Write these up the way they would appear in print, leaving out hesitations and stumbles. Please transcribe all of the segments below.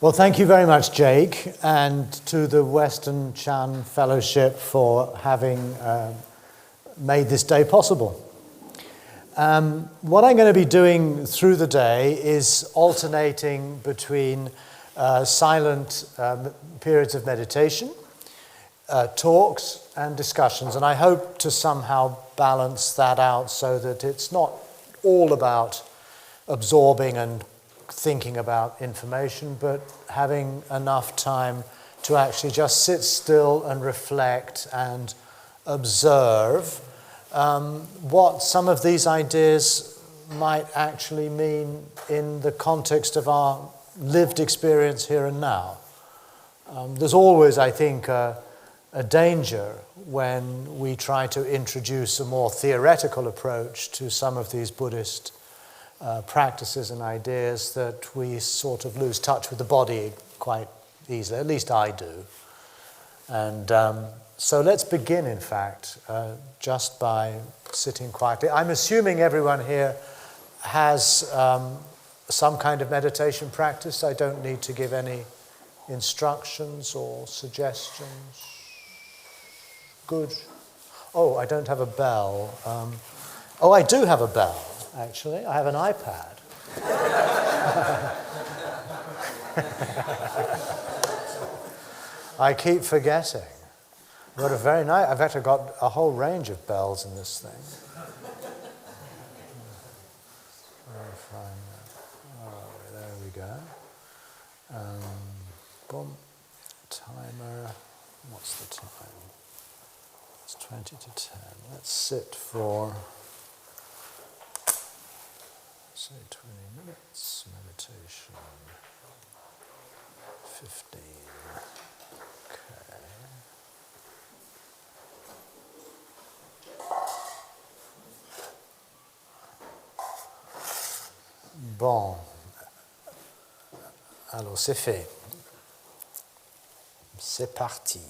Well, thank you very much, Jake, and to the Western Chan Fellowship for having made this day possible. What I'm going to be doing through the day is alternating between silent periods of meditation, talks and discussions, and I hope to somehow balance that out so that it's not all about absorbing and thinking about information, but having enough time to actually just sit still and reflect and observe what some of these ideas might actually mean in the context of our lived experience here and now. There's always, I think, a danger when we try to introduce a more theoretical approach to some of these Buddhist practices and ideas that we sort of lose touch with the body quite easily, at least I do. And so let's begin, in fact, just by sitting quietly. I'm assuming everyone here has some kind of meditation practice. I don't need to give any instructions or suggestions. Good. Oh, I don't have a bell. Oh, I do have a bell. Actually, I have an iPad. I keep forgetting. I've got a very nice. I've actually got a whole range of bells in this thing. Oh, there we go. Boom. Timer. What's the time? It's 20 to 10. Let's sit for, say, 20 minutes, meditation, 15, okay. Bon, alors c'est fait, c'est parti.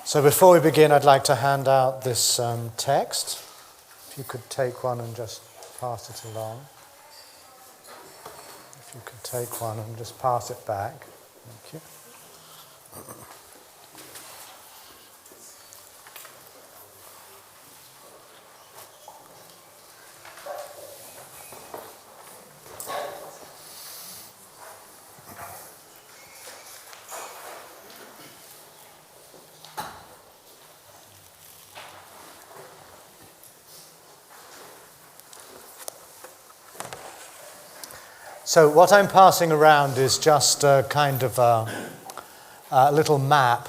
So before we begin, I'd like to hand out this text. If you could take one and just pass it along. If you could take one and just pass it back. Thank you. So what I'm passing around is just a kind of a little map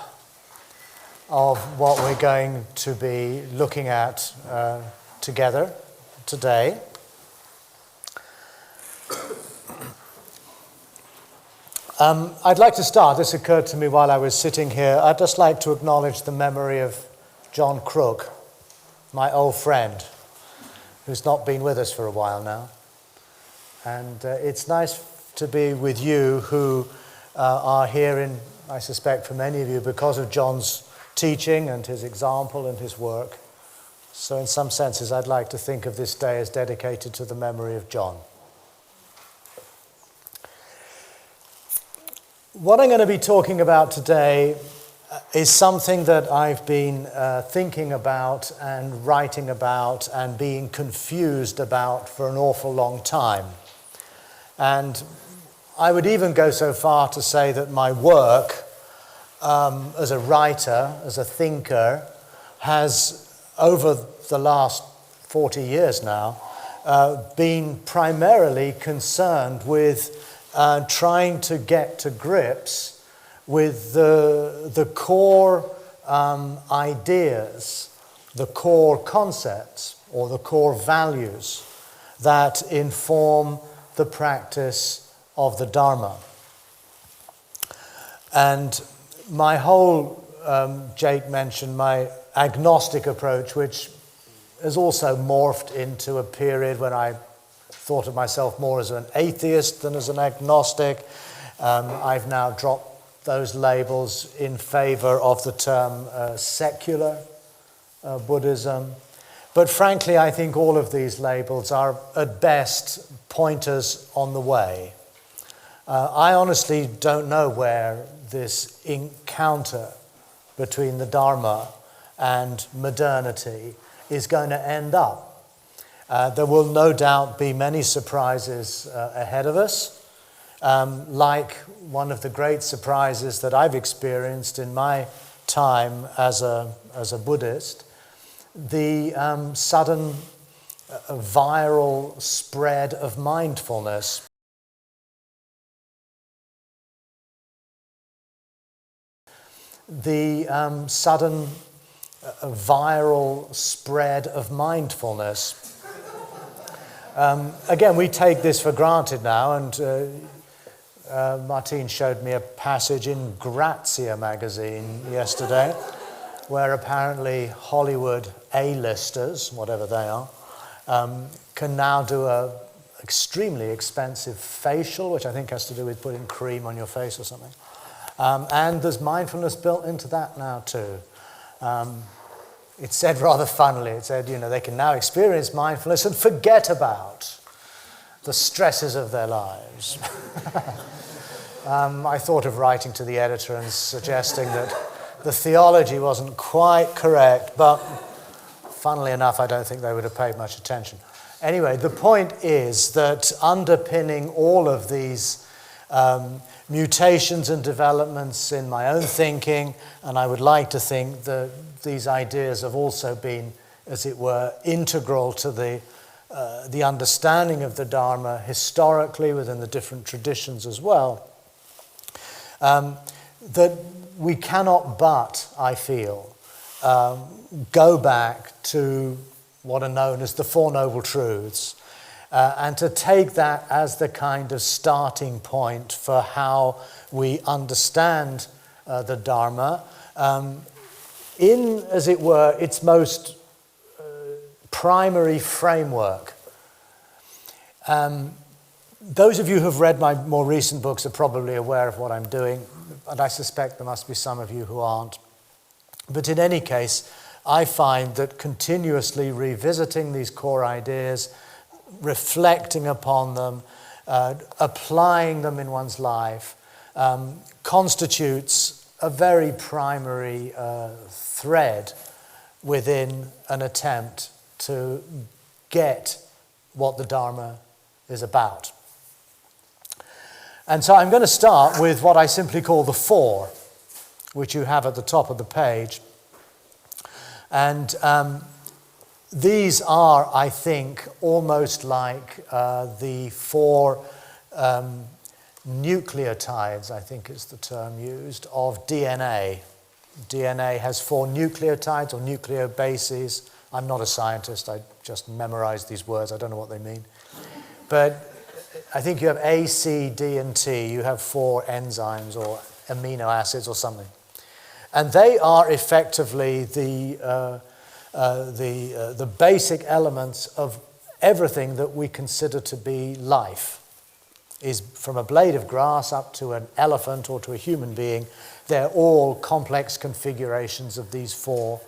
of what we're going to be looking at together today. I'd like to start, this occurred to me while I was sitting here, I'd just like to acknowledge the memory of John Crook, my old friend, who's not been with us for a while now. And it's nice to be with you who are here in, I suspect for many of you, because of John's teaching and his example and his work. So in some senses, I'd like to think of this day as dedicated to the memory of John. What I'm going to be talking about today is something that I've been thinking about and writing about and being confused about for an awful long time. And I would even go so far to say that my work as a writer, as a thinker, has, over the last 40 years now, been primarily concerned with trying to get to grips with the core ideas, the core concepts, or the core values that inform the practice of the Dharma. And my whole, Jake mentioned my agnostic approach, which has also morphed into a period when I thought of myself more as an atheist than as an agnostic. I've now dropped those labels in favor of the term secular Buddhism. But frankly, I think all of these labels are at best pointers on the way. I honestly don't know where this encounter between the Dharma and modernity is going to end up. There will no doubt be many surprises ahead of us. Like one of the great surprises that I've experienced in my time as a Buddhist, the sudden viral spread of mindfulness. The sudden viral spread of mindfulness. Again, we take this for granted now, and Martine showed me a passage in Grazia magazine yesterday where apparently Hollywood A-listers, whatever they are, can now do an extremely expensive facial, which I think has to do with putting cream on your face or something. And there's mindfulness built into that now too. It said rather funnily, it said, they can now experience mindfulness and forget about the stresses of their lives. I thought of writing to the editor and suggesting that the theology wasn't quite correct, but funnily enough, I don't think they would have paid much attention. Anyway, the point is that underpinning all of these mutations and developments in my own thinking, and I would like to think that these ideas have also been, as it were, integral to the understanding of the Dharma historically within the different traditions as well, that we cannot but, I feel, go back to what are known as the Four Noble Truths, and to take that as the kind of starting point for how we understand the Dharma in, as it were, its most primary framework. Those of you who have read my more recent books are probably aware of what I'm doing, and I suspect there must be some of you who aren't. But in any case, I find that continuously revisiting these core ideas, reflecting upon them, applying them in one's life, constitutes a very primary thread within an attempt to get what the Dharma is about. And so I'm going to start with what I simply call the four, which you have at the top of the page. And these are, I think, almost like the four nucleotides, I think is the term used, of DNA. DNA has four nucleotides or nucleobases. I'm not a scientist, I just memorized these words, I don't know what they mean. But I think you have A, C, D, and T. You have four enzymes or amino acids or something. And they are effectively the basic elements of everything that we consider to be life. Is from a blade of grass up to an elephant or to a human being, they're all complex configurations of these four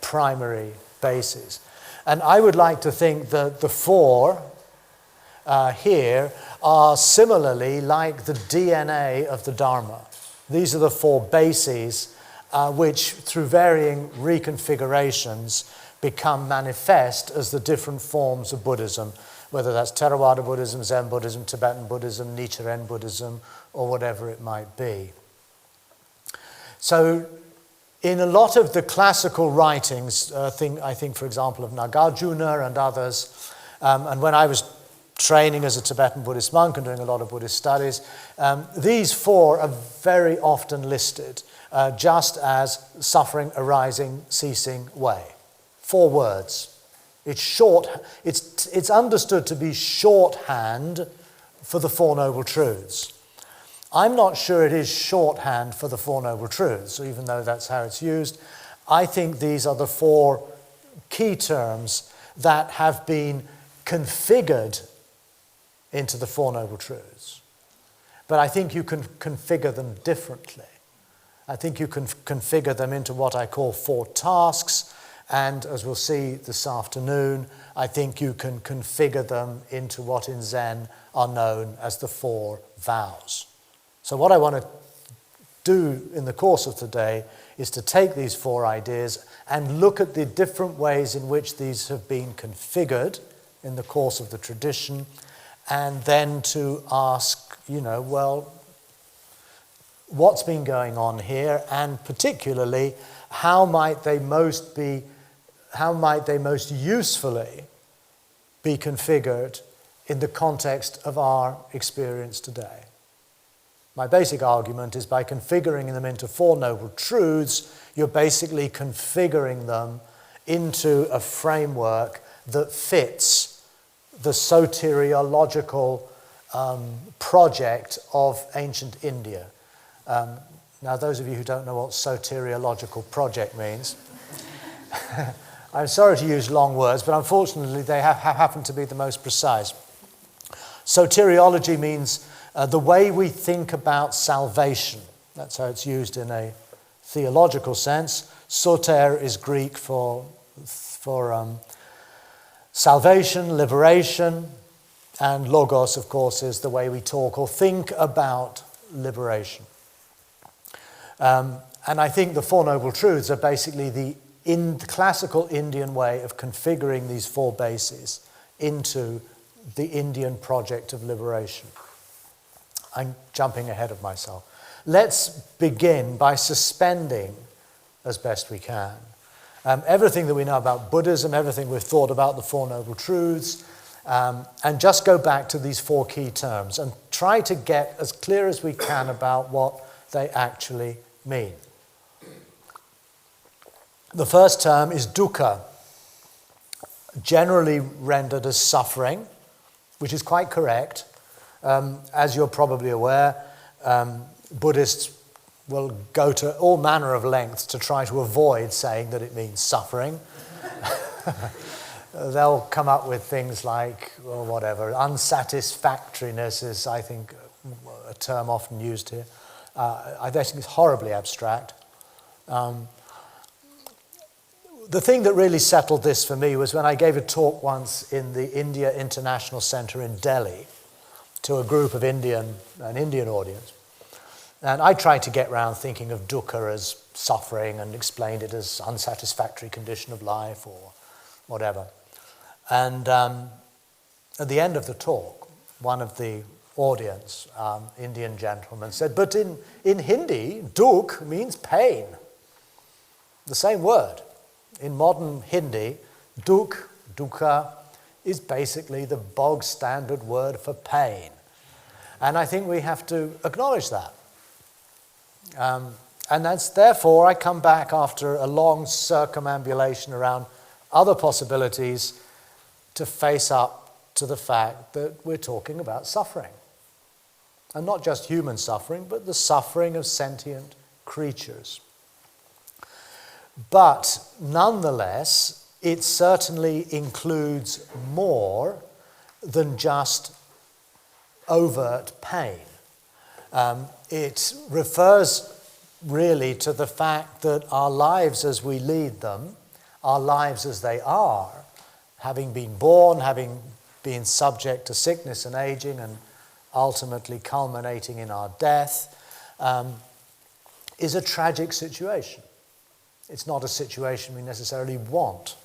primary bases. And I would like to think that the four here are similarly like the DNA of the Dharma. These are the four bases which, through varying reconfigurations, become manifest as the different forms of Buddhism, whether that's Theravada Buddhism, Zen Buddhism, Tibetan Buddhism, Nichiren Buddhism, or whatever it might be. So in a lot of the classical writings, I think, for example, of Nagarjuna and others, and when I was training as a Tibetan Buddhist monk and doing a lot of Buddhist studies, these four are very often listed just as suffering, arising, ceasing, way. 4 words. It's short. It's understood to be shorthand for the Four Noble Truths. I'm not sure it is shorthand for the Four Noble Truths, even though that's how it's used. I think these are the 4 key terms that have been configured into the Four Noble Truths. But I think you can configure them differently. I think you can configure them into what I call 4 tasks, and as we'll see this afternoon, I think you can configure them into what in Zen are known as the 4 vows. So what I want to do in the course of today is to take these 4 ideas and look at the different ways in which these have been configured in the course of the tradition, and then to ask, well, what's been going on here, and particularly, how might they most usefully be configured in the context of our experience today. My basic argument is by configuring them into 4 Noble Truths, you're basically configuring them into a framework that fits the soteriological project of ancient India. Now, those of you who don't know what soteriological project means, I'm sorry to use long words, but unfortunately they have happened to be the most precise. Soteriology means the way we think about salvation. That's how it's used in a theological sense. Soter is Greek for salvation, liberation, and logos, of course, is the way we talk or think about liberation. And I think the Four Noble Truths are basically the classical Indian way of configuring these 4 bases into the Indian project of liberation. I'm jumping ahead of myself. Let's begin by suspending, as best we can, everything that we know about Buddhism, everything we've thought about the Four Noble Truths, and just go back to these 4 key terms and try to get as clear as we can about what they actually mean. The first term is dukkha, generally rendered as suffering, which is quite correct. As you're probably aware, Buddhists will go to all manner of lengths to try to avoid saying that it means suffering. They'll come up with things like, or whatever, unsatisfactoriness is, I think, a term often used here. I think it's horribly abstract. The thing that really settled this for me was when I gave a talk once in the India International Centre in Delhi to a group of an Indian audience. And I tried to get around thinking of dukkha as suffering and explained it as unsatisfactory condition of life or whatever. And at the end of the talk, one of the audience, Indian gentleman, said, but in Hindi, dukh means pain. The same word. In modern Hindi, dukkha, is basically the bog standard word for pain. And I think we have to acknowledge that. And that's therefore I come back after a long circumambulation around other possibilities to face up to the fact that we're talking about suffering. And not just human suffering, but the suffering of sentient creatures. But nonetheless, it certainly includes more than just overt pain. It refers really to the fact that our lives as we lead them, our lives as they are, having been born, having been subject to sickness and aging, and ultimately culminating in our death, is a tragic situation. It's not a situation we necessarily want.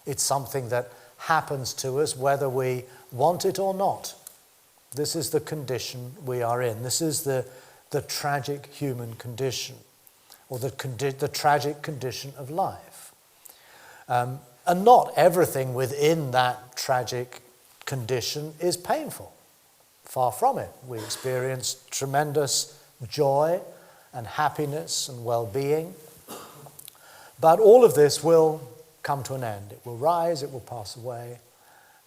It's something that happens to us whether we want it or not. This is the condition we are in. This is the tragic human condition, or the tragic condition of life. And not everything within that tragic condition is painful. Far from it. We experience tremendous joy and happiness and well-being. But all of this will come to an end. It will rise, it will pass away.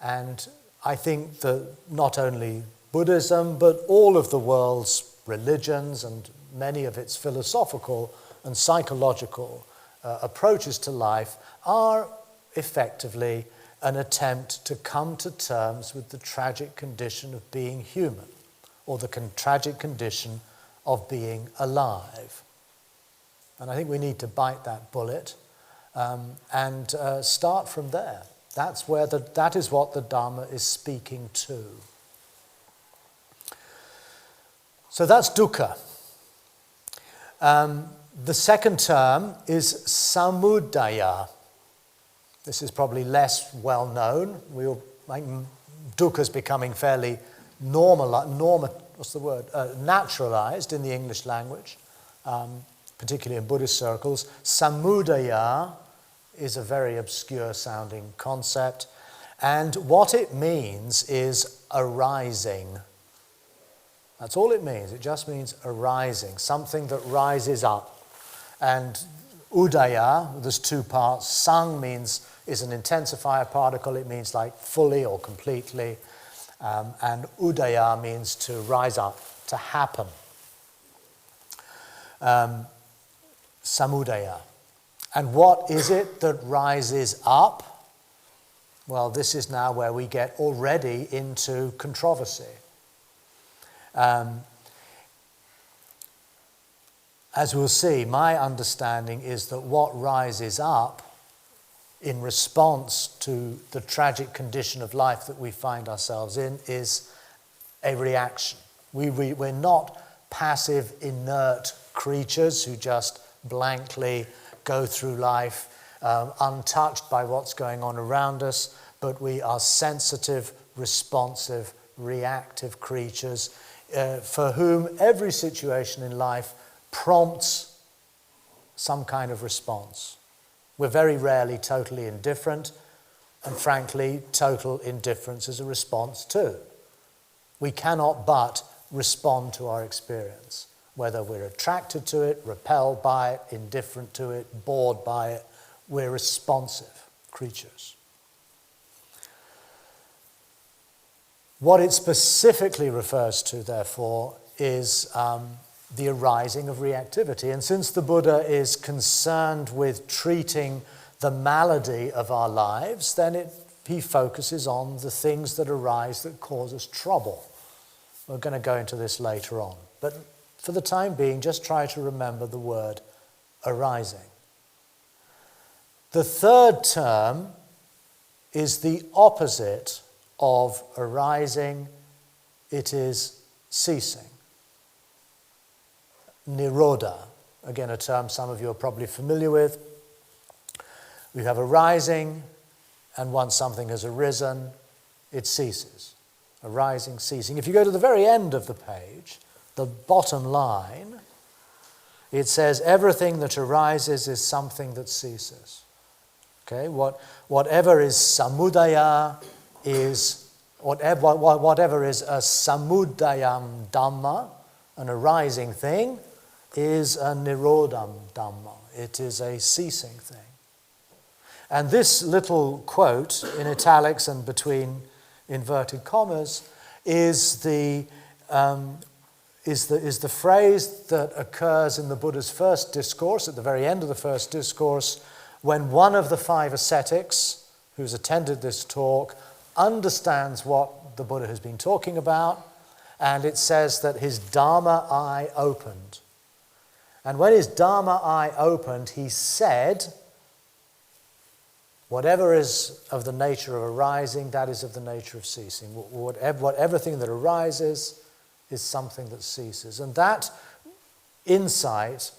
And I think that not only Buddhism, but all of the world's religions and many of its philosophical and psychological approaches to life are effectively an attempt to come to terms with the tragic condition of being human, or the tragic condition of being alive. And I think we need to bite that bullet and start from there. That is what the Dharma is speaking to. So that's dukkha. The second term is samudaya. This is probably less well known. Dukkha is becoming fairly naturalized in the English language, particularly in Buddhist circles. Samudaya is a very obscure sounding concept, and what it means is arising. That's all it means. It just means arising, something that rises up. And udaya, there's two parts. Sang is an intensifier particle. It means like fully or completely. And udaya means to rise up, to happen. Samudaya. And what is it that rises up? Well, this is now where we get already into controversy. As we'll see, my understanding is that what rises up in response to the tragic condition of life that we find ourselves in is a reaction. We're not passive, inert creatures who just blankly go through life untouched by what's going on around us, but we are sensitive, responsive, reactive creatures for whom every situation in life prompts some kind of response. We're very rarely totally indifferent, and frankly, total indifference is a response too. We cannot but respond to our experience, whether we're attracted to it, repelled by it, indifferent to it, bored by it. We're responsive creatures. What it specifically refers to, therefore, is the arising of reactivity. And since the Buddha is concerned with treating the malady of our lives, then he focuses on the things that arise that cause us trouble. We're going to go into this later on. But for the time being, just try to remember the word arising. The third term is the opposite of arising. It is ceasing. Nirodha, again a term some of you are probably familiar with. We have arising, and once something has arisen, it ceases. Arising, ceasing. If you go to the very end of the page, the bottom line, it says everything that arises is something that ceases. Okay, whatever is samudaya is, whatever is a samudayam dhamma, an arising thing, is a nirodham dhamma. It is a ceasing thing. And this little quote in italics and between inverted commas is the phrase that occurs in the Buddha's first discourse, at the very end of the first discourse, when one of the five ascetics who's attended this talk understands what the Buddha has been talking about, and it says that his Dharma eye opened. And when his Dharma eye opened, he said, whatever is of the nature of arising, that is of the nature of ceasing. Everything that arises is something that ceases. And that insight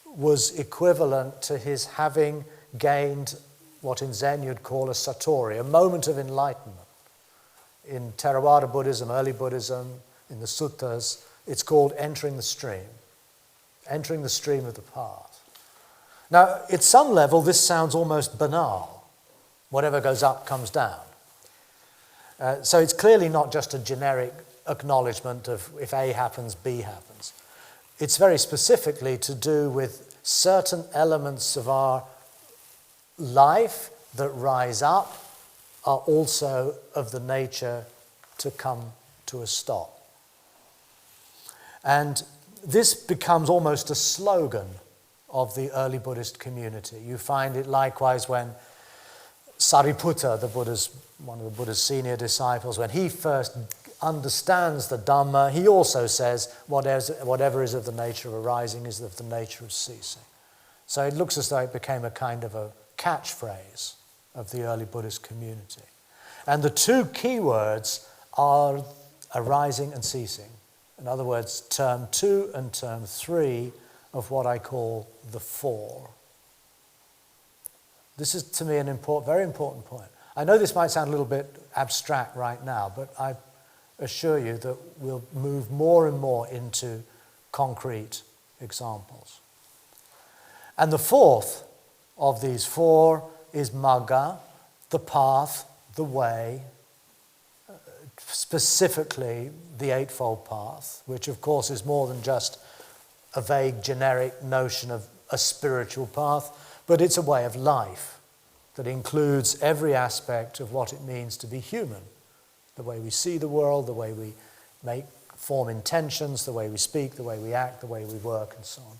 was equivalent to his having gained what in Zen you'd call a satori, a moment of enlightenment. In Theravada Buddhism, early Buddhism, in the suttas, it's called entering the stream of the path. Now, at some level, this sounds almost banal. Whatever goes up comes down. So it's clearly not just a generic acknowledgement of if A happens, B happens. It's very specifically to do with certain elements of our life that rise up are also of the nature to come to a stop. And this becomes almost a slogan of the early Buddhist community. You find it likewise when Sariputta, one of the Buddha's senior disciples, when he first understands the Dhamma, he also says, whatever is of the nature of arising is of the nature of ceasing. So it looks as though it became a kind of a catchphrase of the early Buddhist community. And the two key words are arising and ceasing. In other words, term 2 and term 3 of what I call the Four. This is, to me, an very important point. I know this might sound a little bit abstract right now, but I assure you that we'll move more and more into concrete examples. And the fourth of these four is Magga, the path, the way, specifically the Eightfold Path, which of course is more than just a vague generic notion of a spiritual path, but it's a way of life that includes every aspect of what it means to be human. The way we see the world, the way we form intentions, the way we speak, the way we act, the way we work, and so on.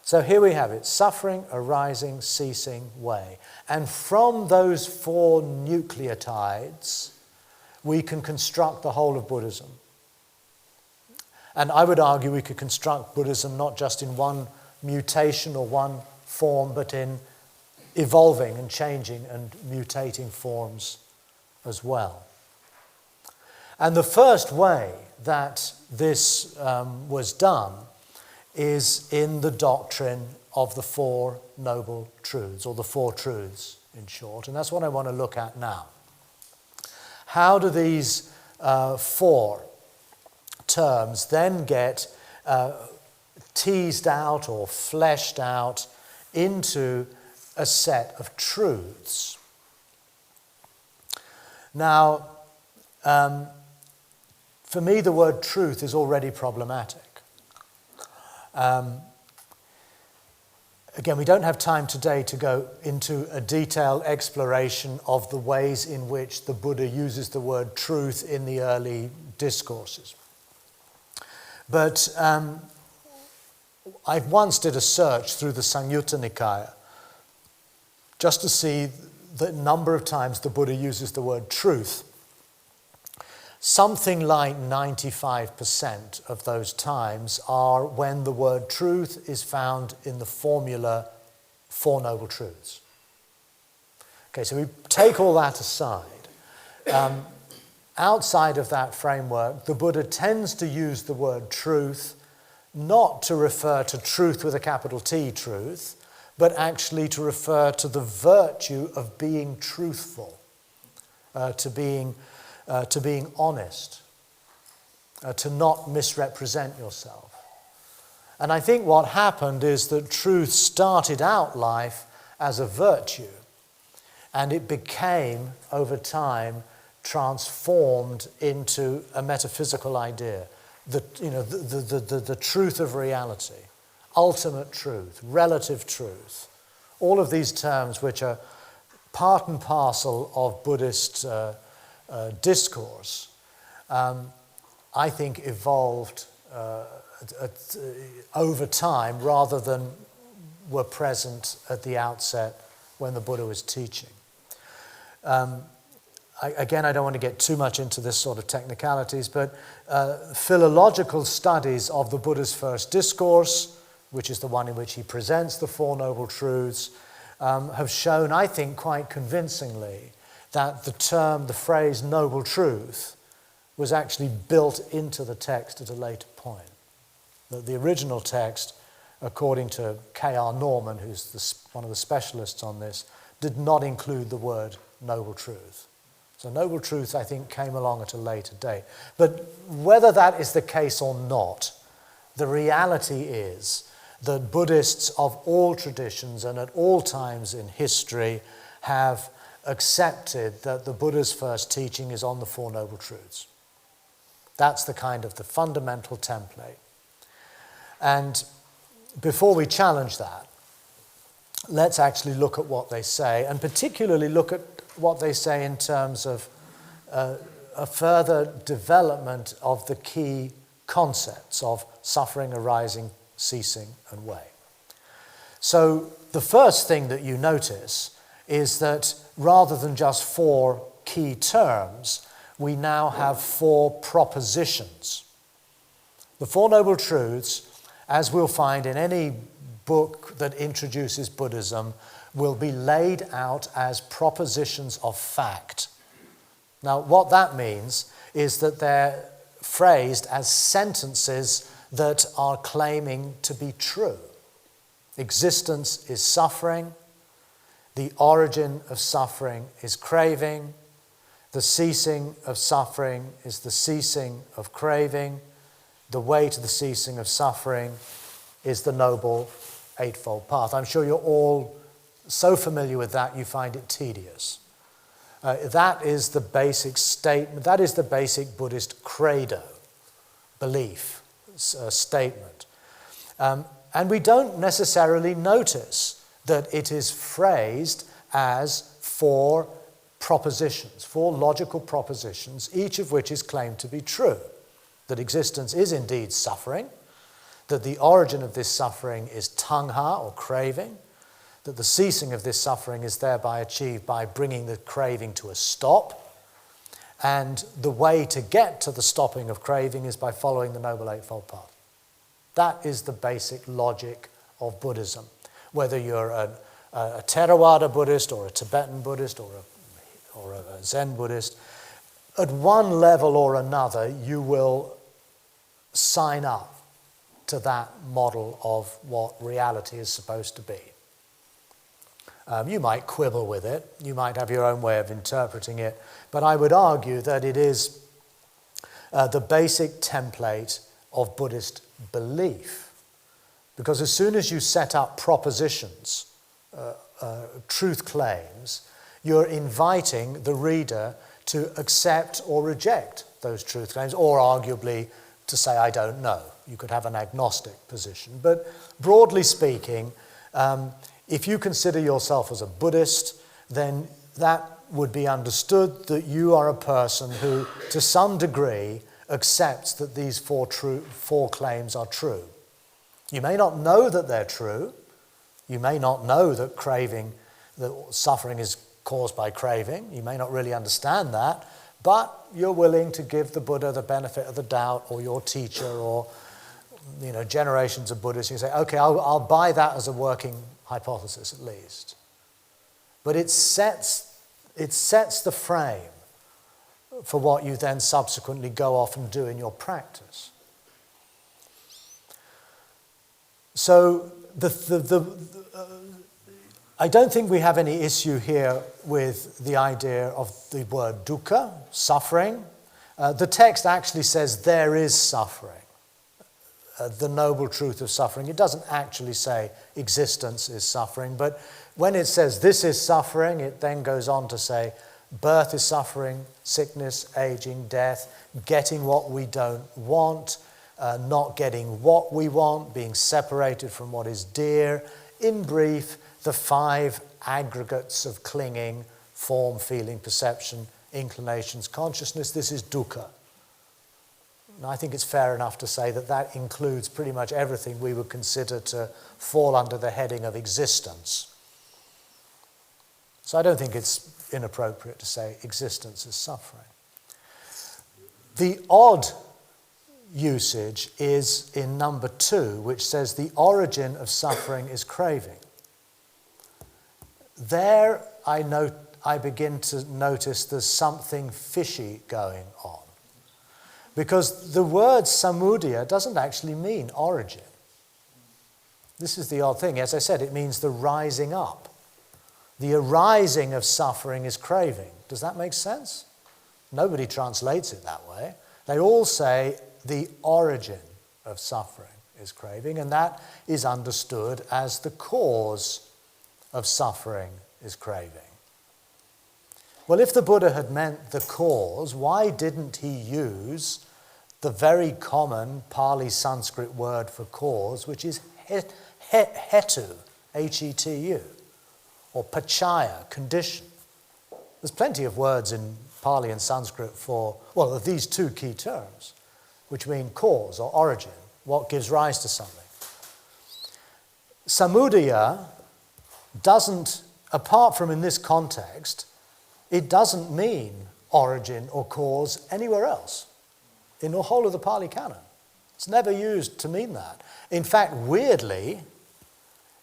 So here we have it, suffering, arising, ceasing, way. And from those four nucleotides, we can construct the whole of Buddhism. And I would argue we could construct Buddhism not just in one mutation or one form, but in evolving and changing and mutating forms as well. And the first way that this was done is in the doctrine of the Four Noble Truths, or the Four Truths in short, and that's what I want to look at now. How do these four terms then get teased out or fleshed out into a set of truths? Now, for me, the word truth is already problematic. Again, we don't have time today to go into a detailed exploration of the ways in which the Buddha uses the word truth in the early discourses. But I once did a search through the Samyutta Nikaya just to see the number of times the Buddha uses the word truth. Something like 95% of those times are when the word truth is found in the formula Four Noble Truths. Okay, so we take all that aside. Outside of that framework, the Buddha tends to use the word truth not to refer to truth with a capital T, truth, but actually to refer to the virtue of being truthful, to being honest, to not misrepresent yourself. And I think what happened is that truth started out life as a virtue, and it became, over time, transformed into a metaphysical idea. The truth of reality, ultimate truth, relative truth, all of these terms which are part and parcel of Buddhist discourse, I think evolved over time rather than were present at the outset when the Buddha was teaching. I don't want to get too much into this sort of technicalities, but philological studies of the Buddha's first discourse, which is the one in which he presents the Four Noble Truths, have shown, I think, quite convincingly that the phrase noble truth was actually built into the text at a later point. That the original text, according to K.R. Norman, who's one of the specialists on this, did not include the word noble truth. So noble truth, I think, came along at a later date. But whether that is the case or not, the reality is that Buddhists of all traditions and at all times in history have accepted that the Buddha's first teaching is on the Four Noble Truths. That's the kind of the fundamental template. And before we challenge that, let's actually look at what they say, and particularly look at what they say in terms of a further development of the key concepts of suffering, arising, ceasing, and way. So the first thing that you notice is that rather than just four key terms, we now have four propositions. The Four Noble Truths, as we'll find in any book that introduces Buddhism, will be laid out as propositions of fact. Now, what that means is that they're phrased as sentences that are claiming to be true. Existence is suffering. The origin of suffering is craving. The ceasing of suffering is the ceasing of craving. The way to the ceasing of suffering is the Noble Eightfold Path. I'm sure you're all so familiar with that you find it tedious. That is the basic statement, that is the basic Buddhist credo, belief, statement. And we don't necessarily notice that it is phrased as four propositions, four logical propositions, each of which is claimed to be true. That existence is indeed suffering, that the origin of this suffering is tanha or craving, that the ceasing of this suffering is thereby achieved by bringing the craving to a stop, and the way to get to the stopping of craving is by following the Noble Eightfold Path. That is the basic logic of Buddhism. Whether you're a Theravada Buddhist or a Tibetan Buddhist or a Zen Buddhist, at one level or another you will sign up to that model of what reality is supposed to be. You might quibble with it, you might have your own way of interpreting it, but I would argue that it is the basic template of Buddhist belief. Because as soon as you set up propositions, truth claims, you're inviting the reader to accept or reject those truth claims, or arguably to say, I don't know. You could have an agnostic position. But broadly speaking, if you consider yourself as a Buddhist, then that would be understood that you are a person who, to some degree, accepts that these four claims are true. You may not know that they're true. You may not know that that suffering is caused by craving. You may not really understand that, but you're willing to give the Buddha the benefit of the doubt, or your teacher, or generations of Buddhists. You say, okay, I'll buy that as a working hypothesis at least. But it sets the frame for what you then subsequently go off and do in your practice. So I don't think we have any issue here with the idea of the word dukkha, suffering. The text actually says there is suffering. The noble truth of suffering. It doesn't actually say existence is suffering, but when it says this is suffering, it then goes on to say birth is suffering, sickness, aging, death, getting what we don't want, not getting what we want, being separated from what is dear. In brief, the five aggregates of clinging, form, feeling, perception, inclinations, consciousness. This is dukkha. And I think it's fair enough to say that that includes pretty much everything we would consider to fall under the heading of existence. So I don't think it's inappropriate to say existence is suffering. The odd usage is in number 2, which says the origin of suffering is craving. There I begin to notice there's something fishy going on. Because the word samudaya doesn't actually mean origin. This is the odd thing. As I said, it means the rising up. The arising of suffering is craving. Does that make sense? Nobody translates it that way. They all say the origin of suffering is craving, and that is understood as the cause of suffering is craving. Well, if the Buddha had meant the cause, why didn't he use the very common Pali Sanskrit word for cause, which is hetu, H-E-T-U, or pachaya, condition? There's plenty of words in Pali and Sanskrit for, well, these two key terms, which mean cause or origin, what gives rise to something. Samudaya doesn't, apart from in this context, it doesn't mean origin or cause anywhere else in the whole of the Pali Canon. It's never used to mean that. In fact, weirdly,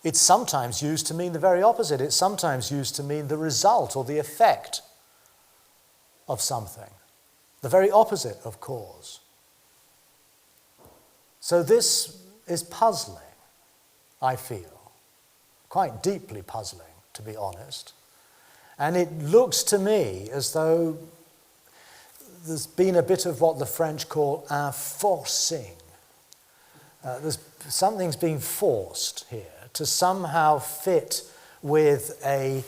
it's sometimes used to mean the very opposite. It's sometimes used to mean the result or the effect of something, the very opposite of cause. So this is puzzling, I feel, quite deeply puzzling, to be honest. And it looks to me as though there's been a bit of what the French call un forcing. Something's being forced here to somehow fit with I'm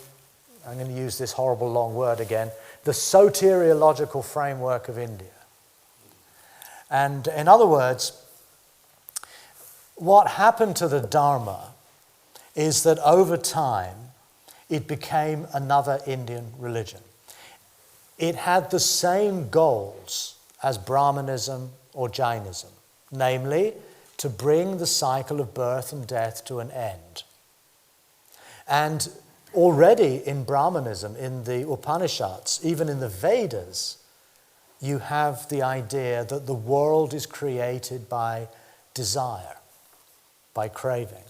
going to use this horrible long word again, the soteriological framework of India. And in other words, what happened to the Dharma is that over time it became another Indian religion. It had the same goals as Brahmanism or Jainism, namely to bring the cycle of birth and death to an end. And already in Brahmanism, in the Upanishads, even in the Vedas, you have the idea that the world is created by desire, by craving.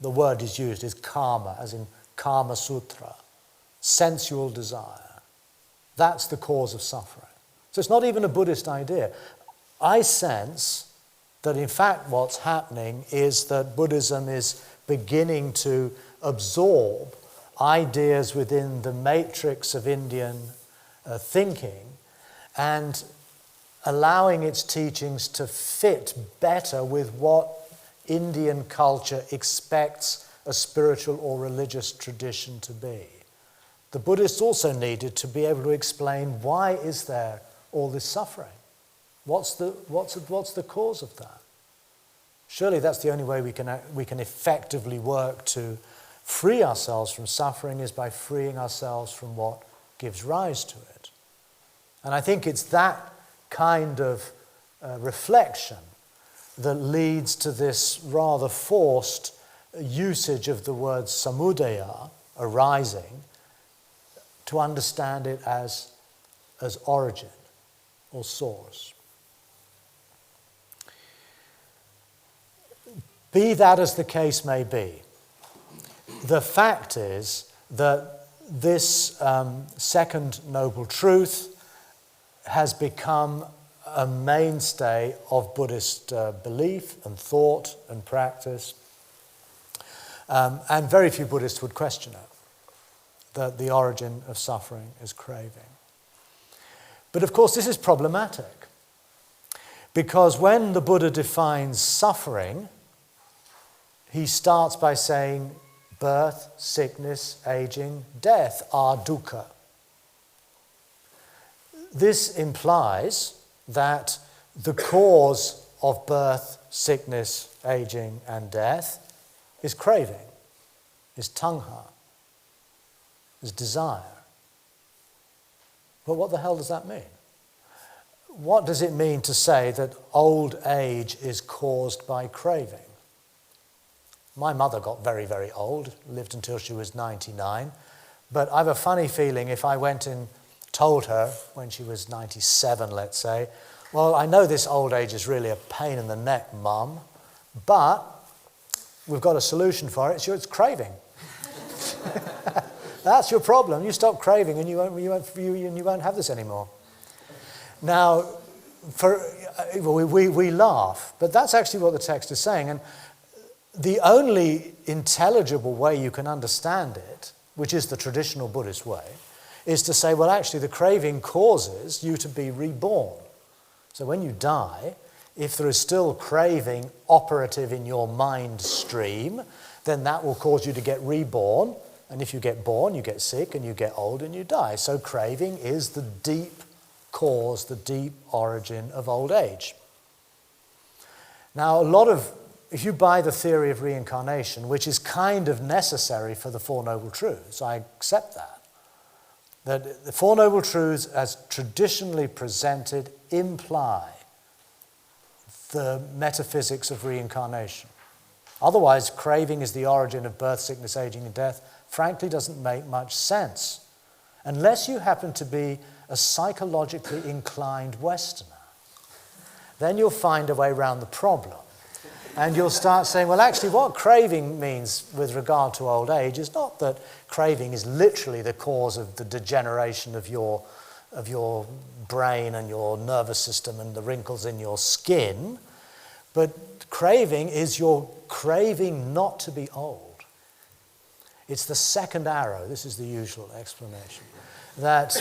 The word is used is karma, as in Kama Sutra, sensual desire. That's the cause of suffering. So it's not even a Buddhist idea. I sense that in fact what's happening is that Buddhism is beginning to absorb ideas within the matrix of Indian thinking and allowing its teachings to fit better with what Indian culture expects a spiritual or religious tradition to be. The Buddhists also needed to be able to explain, why is there all this suffering? What's the cause of that? Surely that's the only way we can effectively work to free ourselves from suffering, is by freeing ourselves from what gives rise to it. And I think it's that kind of reflection that leads to this rather forced usage of the word samudaya, arising, to understand it as origin or source. Be that as the case may be, the fact is that this second noble truth has become a mainstay of Buddhist belief and thought and practice. And very few Buddhists would question it, that the origin of suffering is craving. But of course this is problematic, because when the Buddha defines suffering, he starts by saying birth, sickness, aging, death are dukkha. This implies that the cause of birth, sickness, aging, and death is craving, is tanha, is desire. But what the hell does that mean? What does it mean to say that old age is caused by craving? My mother got very, very old, lived until she was 99, but I have a funny feeling if I went and told her when she was 97, let's say, well, I know this old age is really a pain in the neck, Mum, but we've got a solution for it. It's craving. That's your problem. You stop craving and you won't have this anymore. Now, we laugh, but that's actually what the text is saying. And the only intelligible way you can understand it, which is the traditional Buddhist way, is to say, well, actually, the craving causes you to be reborn. So when you die, if there is still craving operative in your mind stream, then that will cause you to get reborn And if you get born, you get sick, and you get old, and you die. So craving is the deep cause, the deep origin of old age. Now, if you buy the theory of reincarnation, which is kind of necessary for the Four Noble Truths, I accept that the Four Noble Truths, as traditionally presented, imply the metaphysics of reincarnation. Otherwise, craving is the origin of birth, sickness, aging, and death, frankly doesn't make much sense. Unless you happen to be a psychologically inclined Westerner, then you'll find a way around the problem. And you'll start saying, well, actually, what craving means with regard to old age is not that craving is literally the cause of the degeneration of your brain and your nervous system and the wrinkles in your skin, but craving is your craving not to be old. It's the second arrow. This is the usual explanation. That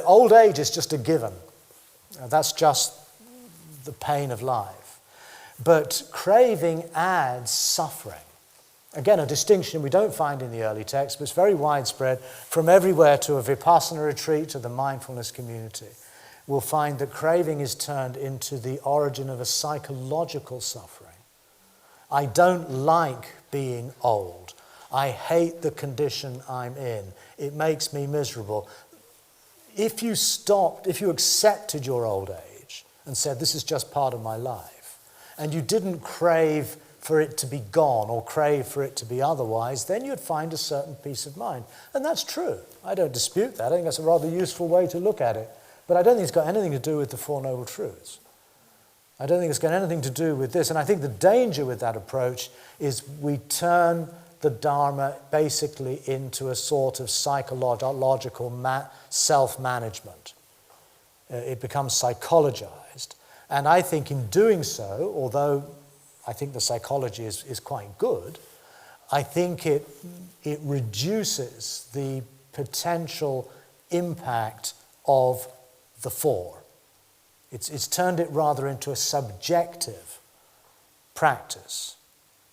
old age is just a given. That's just the pain of life. But craving adds suffering. Again, a distinction we don't find in the early text, but it's very widespread from everywhere to a Vipassana retreat to the mindfulness community. We'll find that craving is turned into the origin of a psychological suffering. I don't like being old. I hate the condition I'm in. It makes me miserable. If you accepted your old age and said, this is just part of my life, and you didn't crave for it to be gone or crave for it to be otherwise, then you'd find a certain peace of mind. And that's true. I don't dispute that. I think that's a rather useful way to look at it. But I don't think it's got anything to do with the Four Noble Truths. I don't think it's got anything to do with this. And I think the danger with that approach is we turn the Dharma basically into a sort of psychological self-management. It becomes psychologized. And I think in doing so, although I think the psychology is quite good, I think it reduces the potential impact of the four. It's turned it rather into a subjective practice.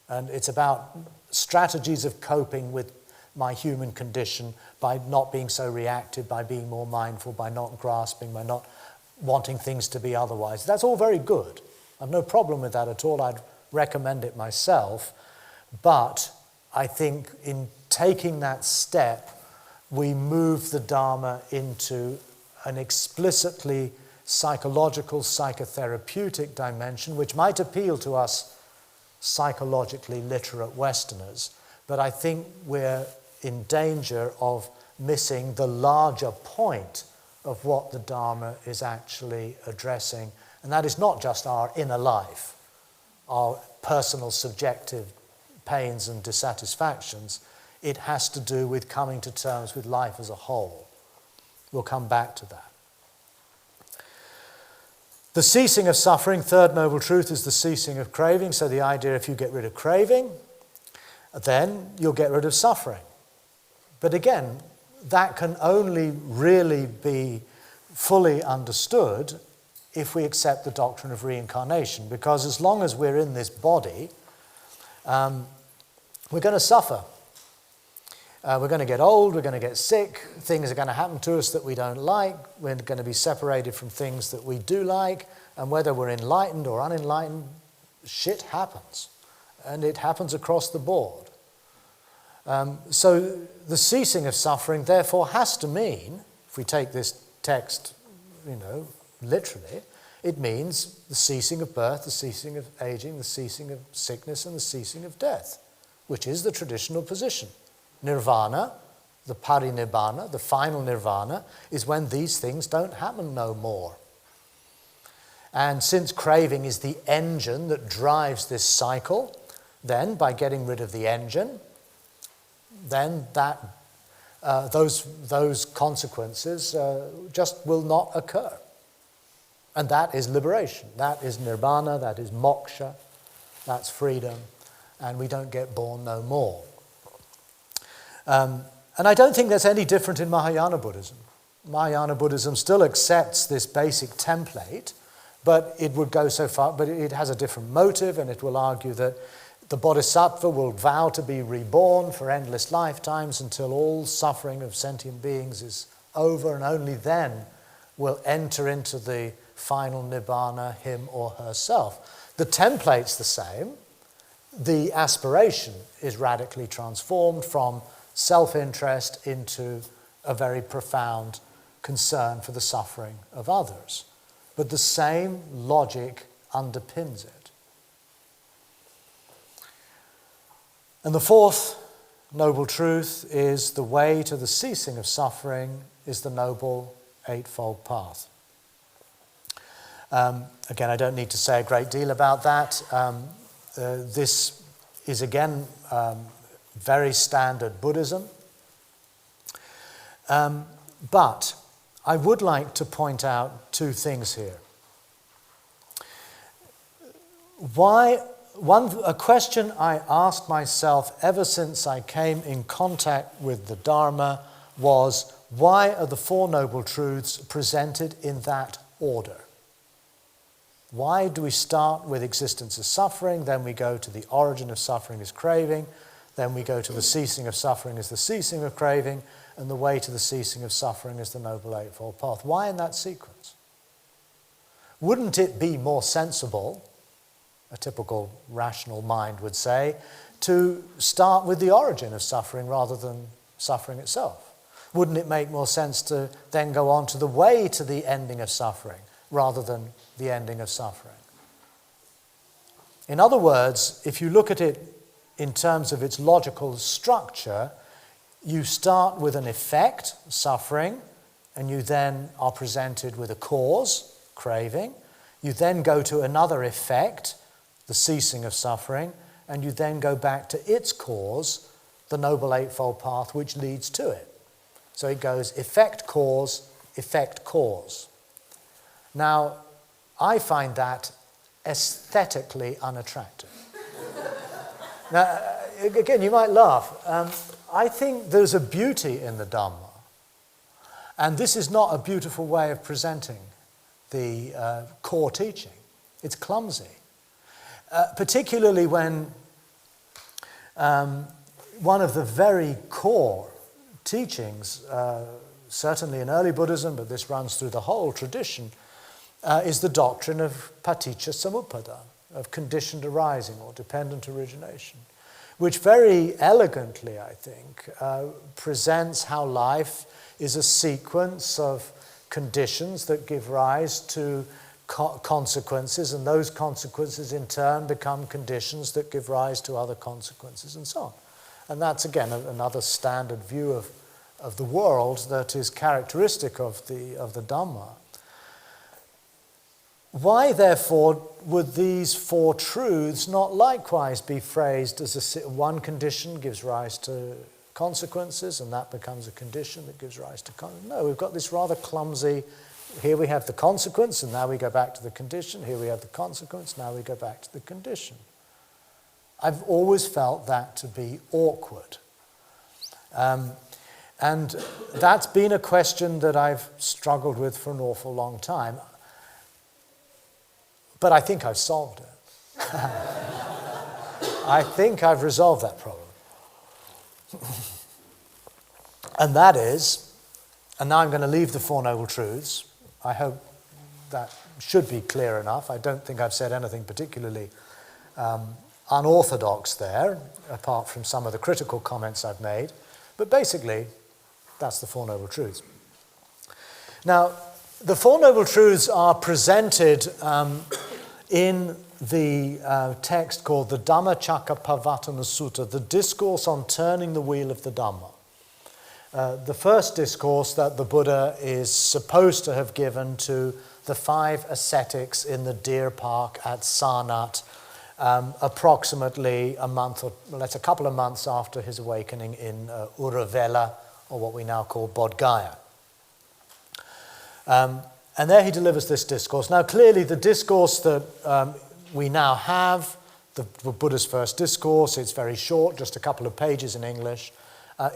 And it's about strategies of coping with my human condition by not being so reactive, by being more mindful, by not grasping, by not wanting things to be otherwise. That's all very good. I've no problem with that at all. I'd recommend it myself. But I think in taking that step, we move the Dharma into an explicitly psychological, psychotherapeutic dimension, which might appeal to us psychologically literate Westerners, but I think we're in danger of missing the larger point of what the Dharma is actually addressing, and that is not just our inner life, our personal subjective pains and dissatisfactions. It has to do with coming to terms with life as a whole. We'll come back to that. The ceasing of suffering, third noble truth, is the ceasing of craving. So the idea, if you get rid of craving, then you'll get rid of suffering. But again, that can only really be fully understood if we accept the doctrine of reincarnation, because as long as we're in this body, we're going to suffer. We're going to get old, we're going to get sick, things are going to happen to us that we don't like, we're going to be separated from things that we do like, and whether we're enlightened or unenlightened, shit happens. And it happens across the board. So the ceasing of suffering therefore has to mean, if we take this text, literally, it means the ceasing of birth, the ceasing of aging, the ceasing of sickness, and the ceasing of death, which is the traditional position. Nirvana, the parinibbana, the final nirvana, is when these things don't happen no more. And since craving is the engine that drives this cycle, then by getting rid of the engine, then those consequences just will not occur. And that is liberation. That is nirvana, that is moksha, that's freedom, and we don't get born no more. And I don't think that's any different in Mahayana Buddhism. Mahayana Buddhism still accepts this basic template, but it would go so far, but it has a different motive, and it will argue that The bodhisattva will vow to be reborn for endless lifetimes until all suffering of sentient beings is over, and only then will enter into the final nibbana, him or herself. The template's the same. The aspiration is radically transformed from self-interest into a very profound concern for the suffering of others. But the same logic underpins it. And the fourth noble truth is the way to the ceasing of suffering is the Noble Eightfold Path. Again, I don't need to say a great deal about that. This is, again, very standard Buddhism. But I would like to point out two things here. A question I asked myself ever since I came in contact with the Dharma was, why are the Four Noble Truths presented in that order? Why do we start with existence as suffering, then we go to the origin of suffering as craving, then we go to the ceasing of suffering as the ceasing of craving, and the way to the ceasing of suffering as the Noble Eightfold Path? Why in that sequence? Wouldn't it be more sensible, a typical rational mind would say, to start with the origin of suffering rather than suffering itself? Wouldn't it make more sense to then go on to the way to the ending of suffering rather than the ending of suffering? In other words, if you look at it in terms of its logical structure, you start with an effect, suffering, and you then are presented with a cause, craving. You then go to another effect, the ceasing of suffering, and you then go back to its cause, the Noble Eightfold Path, which leads to it. So it goes effect, cause, effect, cause. Now, I find that aesthetically unattractive. Now, again, you might laugh. I think there's a beauty in the Dhamma, and this is not a beautiful way of presenting the core teaching. It's clumsy. Particularly when one of the very core teachings, certainly in early Buddhism, but this runs through the whole tradition, is the doctrine of paticca samuppada, of conditioned arising or dependent origination, which very elegantly, I think, presents how life is a sequence of conditions that give rise to consequences, and those consequences in turn become conditions that give rise to other consequences, and so on. And that's, again, another standard view of the world that is characteristic of the Dhamma. Why, therefore, would these four truths not likewise be phrased as one condition gives rise to consequences, and that becomes a condition that gives rise to consequences? No, we've got this rather clumsy, here we have the consequence, and now we go back to the condition. Here we have the consequence, now we go back to the condition. I've always felt that to be awkward. And that's been a question that I've struggled with for an awful long time. But I think I've solved it. I think I've resolved that problem. And that is, and now I'm going to leave the Four Noble Truths. I hope that should be clear enough. I don't think I've said anything particularly unorthodox there, apart from some of the critical comments I've made. But basically, that's the Four Noble Truths. Now, the Four Noble Truths are presented in the text called the Dhammacakkappavattana Sutta, the discourse on turning the wheel of the Dhamma. The first discourse that the Buddha is supposed to have given to the 5 ascetics in the deer park at Sarnath, approximately a couple of months after his awakening in Uruvela, or what we now call Bodh Gaya. And there he delivers this discourse. Now, clearly, the discourse that we now have, the Buddha's first discourse, it's very short, just a couple of pages in English,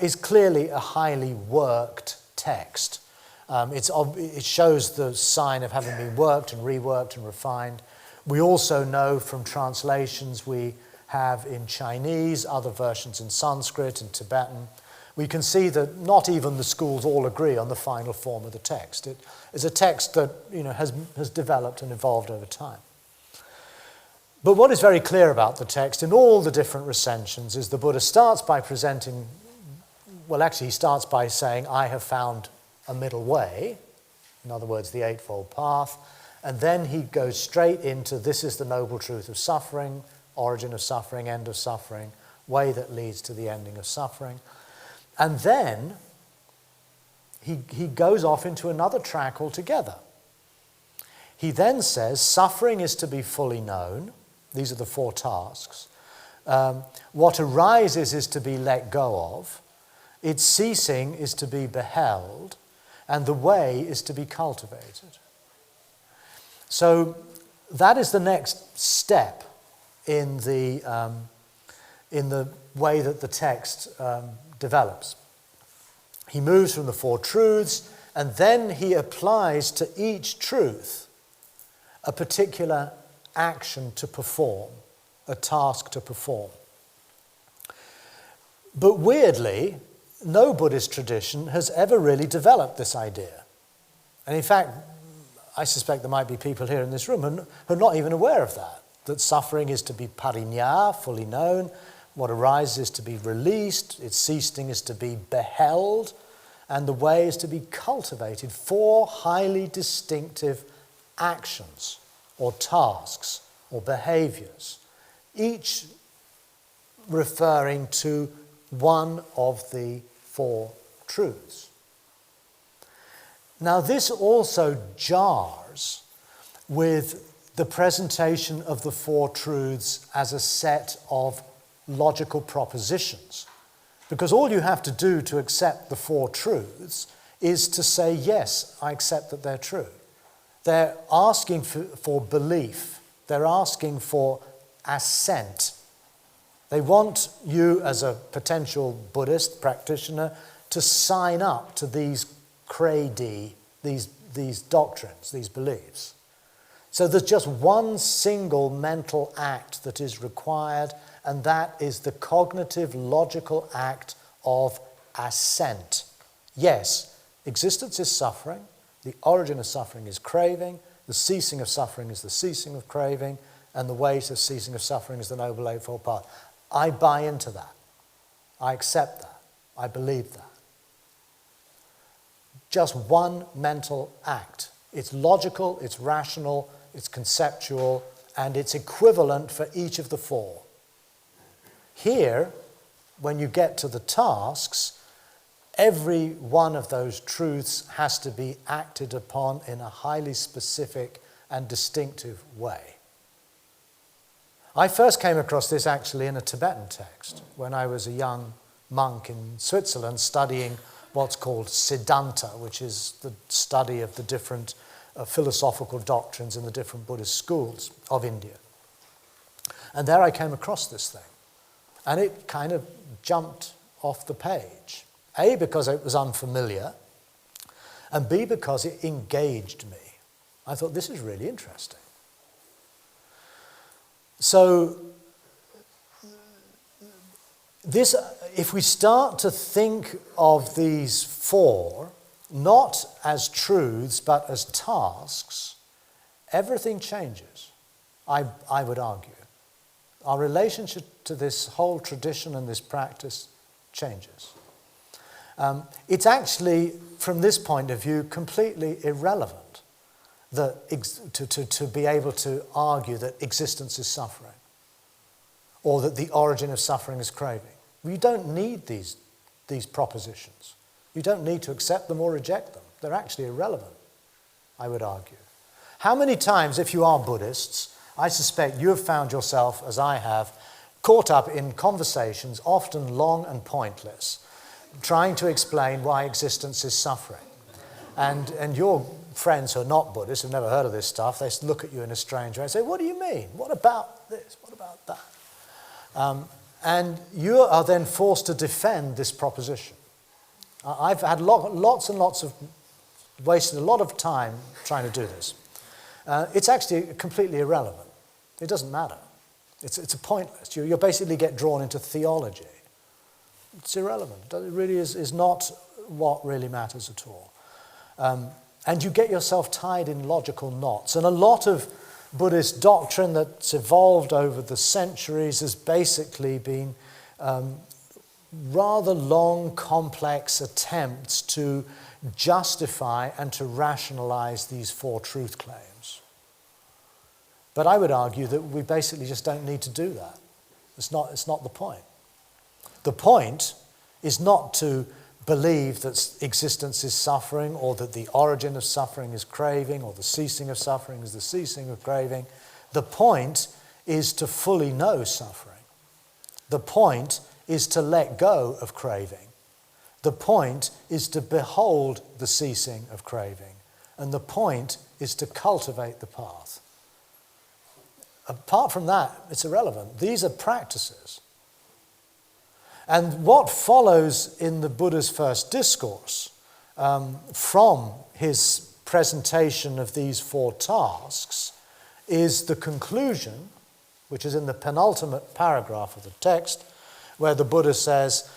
is clearly a highly worked text. It shows the sign of having been worked and reworked and refined. We also know from translations we have in Chinese, other versions in Sanskrit and Tibetan, we can see that not even the schools all agree on the final form of the text. It is a text that has developed and evolved over time. But what is very clear about the text in all the different recensions is the Buddha starts by presenting, well, actually he starts by saying, I have found a middle way, in other words, the Eightfold Path, and then he goes straight into this is the noble truth of suffering, origin of suffering, end of suffering, way that leads to the ending of suffering. And then he goes off into another track altogether. He then says suffering is to be fully known. These are the 4 tasks. What arises is to be let go of. Its ceasing is to be beheld. And the way is to be cultivated. So that is the next step in the way that the text develops. He moves from the 4 truths, and then he applies to each truth a particular action to perform, a task to perform. But weirdly, no Buddhist tradition has ever really developed this idea. And in fact, I suspect there might be people here in this room who are not even aware of that suffering is to be pariññā, fully known, what arises is to be released, its ceasing is to be beheld, and the way is to be cultivated. 4 highly distinctive actions or tasks or behaviors, each referring to one of the 4 truths. Now, this also jars with the presentation of the 4 truths as a set of logical propositions. Because all you have to do to accept the 4 truths is to say, yes, I accept that they're true. They're asking for belief. They're asking for assent. They want you as a potential Buddhist practitioner to sign up to these credi, these doctrines, these beliefs. So there's just one single mental act that is required, and that is the cognitive, logical act of assent. Yes, existence is suffering. The origin of suffering is craving. The ceasing of suffering is the ceasing of craving. And the way to ceasing of suffering is the Noble Eightfold Path. I buy into that. I accept that. I believe that. Just one mental act. It's logical, it's rational, it's conceptual, and it's equivalent for each of the 4. Here, when you get to the tasks, every one of those truths has to be acted upon in a highly specific and distinctive way. I first came across this actually in a Tibetan text when I was a young monk in Switzerland studying what's called Siddhanta, which is the study of the different philosophical doctrines in the different Buddhist schools of India. And there I came across this thing. And it kind of jumped off the page. A, because it was unfamiliar, and B, because it engaged me. I thought, this is really interesting. So, if we start to think of these 4, not as truths, but as tasks, everything changes, I would argue. Our relationship to this whole tradition and this practice changes. It's actually, from this point of view, completely irrelevant to be able to argue that existence is suffering or that the origin of suffering is craving. You don't need these propositions. You don't need to accept them or reject them. They're actually irrelevant, I would argue. How many times, if you are Buddhists, I suspect you have found yourself, as I have, caught up in conversations, often long and pointless, trying to explain why existence is suffering. And your friends who are not Buddhists, who've never heard of this stuff, they look at you in a strange way and say, what do you mean? What about this? What about that? And you are then forced to defend this proposition. I've had lots and lots of, wasted a lot of time trying to do this. It's actually completely irrelevant. It doesn't matter. It's a pointless. You basically get drawn into theology. It's irrelevant. It really is not what really matters at all. And you get yourself tied in logical knots. And a lot of Buddhist doctrine that's evolved over the centuries has basically been rather long, complex attempts to justify and to rationalize these four truth claims. But I would argue that we basically just don't need to do that. It's not the point. The point is not to believe that existence is suffering, or that the origin of suffering is craving, or the ceasing of suffering is the ceasing of craving. The point is to fully know suffering. The point is to let go of craving. The point is to behold the ceasing of craving. And the point is to cultivate the path. Apart from that, it's irrelevant. These are practices. And what follows in the Buddha's first discourse from his presentation of these four tasks is the conclusion, which is in the penultimate paragraph of the text, where the Buddha says,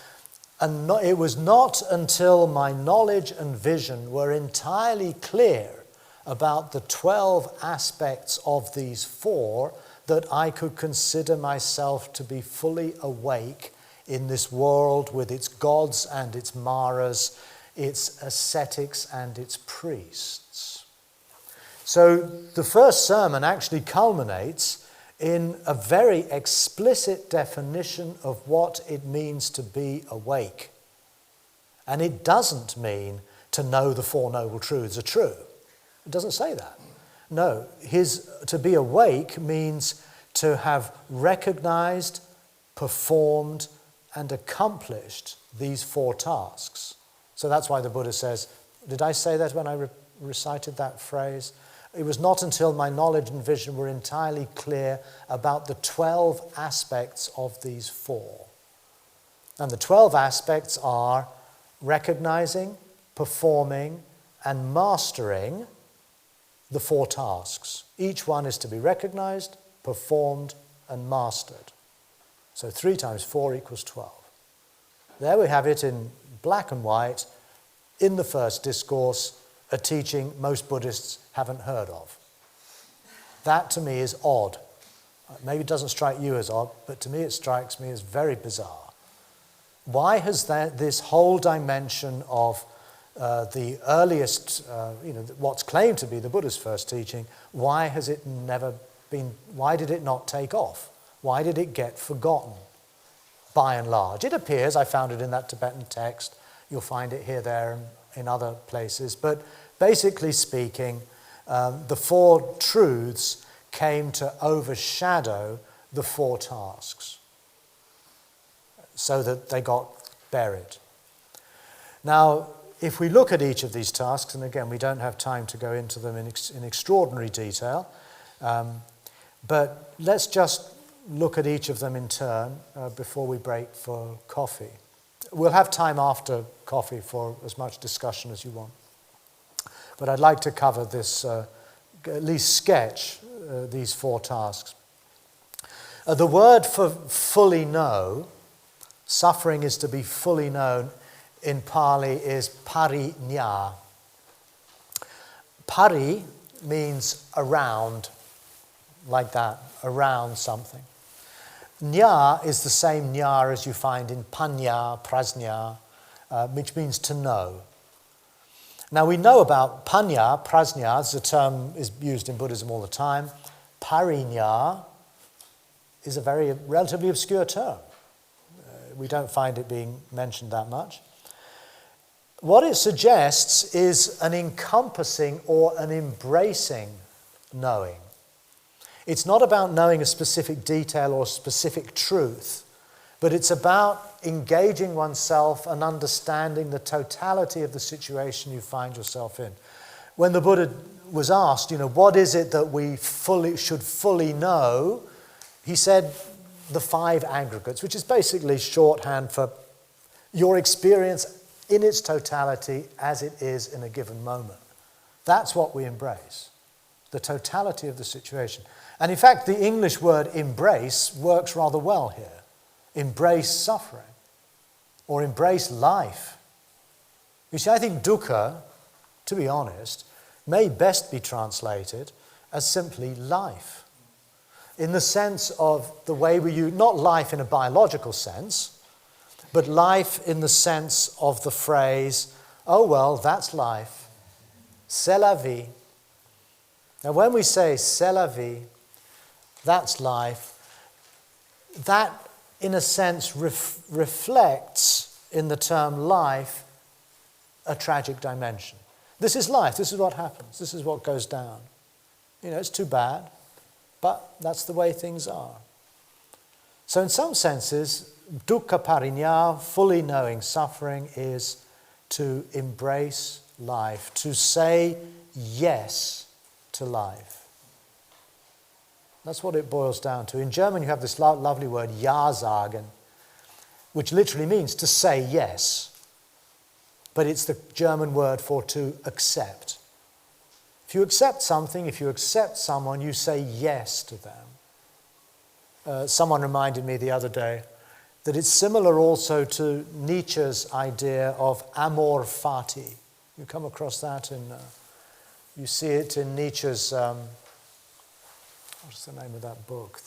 "And it was not until my knowledge and vision were entirely clear about the 12 aspects of these four that I could consider myself to be fully awake in this world with its gods and its maras, its ascetics and its priests." So the first sermon actually culminates in a very explicit definition of what it means to be awake. And it doesn't mean to know the Four Noble Truths are true. It doesn't say that. No, to be awake means to have recognized, performed, and accomplished these four tasks. So that's why the Buddha says, did I say that when I recited that phrase? It was not until my knowledge and vision were entirely clear about the 12 aspects of these four. And the 12 aspects are recognizing, performing, and mastering the four tasks. Each one is to be recognized, performed, and mastered. So 3 times 4 equals 12. There we have it in black and white in the first discourse, a teaching most Buddhists haven't heard of. That to me is odd. Maybe it doesn't strike you as odd, but to me it strikes me as very bizarre. Why has this whole dimension of the earliest, what's claimed to be the Buddha's first teaching, why did it not take off? Why did it get forgotten? By and large. It appears, I found it in that Tibetan text, you'll find it here, there, and in other places, but basically speaking, the four truths came to overshadow the four tasks, so that they got buried. Now, if we look at each of these tasks, and again, we don't have time to go into them in extraordinary detail, but let's just look at each of them in turn before we break for coffee. We'll have time after coffee for as much discussion as you want. But I'd like to cover this, at least sketch these four tasks. The word for fully know, suffering is to be fully known, in Pali is parinya. Pari means around, like that, around something. Nya is the same nya as you find in panya, prajna, which means to know. Now we know about panya, prajna, as a term is used in Buddhism all the time. Parinya is a very relatively obscure term. We don't find it being mentioned that much. What it suggests is an encompassing or an embracing knowing. It's not about knowing a specific detail or specific truth, but it's about engaging oneself and understanding the totality of the situation you find yourself in. When the Buddha was asked, what is it that we should fully know, he said the 5 aggregates, which is basically shorthand for your experience in its totality as it is in a given moment. That's what we embrace. the totality of the situation. And in fact, the English word embrace works rather well here. Embrace suffering, or embrace life. You see, I think dukkha, to be honest, may best be translated as simply life, in the sense of the way we use, not life in a biological sense, but life in the sense of the phrase, oh well, that's life, c'est la vie. Now when we say c'est la vie, that's life, that in a sense reflects in the term life a tragic dimension. This is life, this is what happens, this is what goes down. You know, it's too bad, but that's the way things are. So in some senses, dukkha parinya, fully knowing suffering, is to embrace life, to say yes to life. That's what it boils down to. In German you have this lovely word, ja sagen, which literally means to say yes. But it's the German word for to accept. If you accept something, if you accept someone, you say yes to them. Someone reminded me the other day that it's similar also to Nietzsche's idea of amor fati. You come across that you see it in Nietzsche's, what's the name of that book?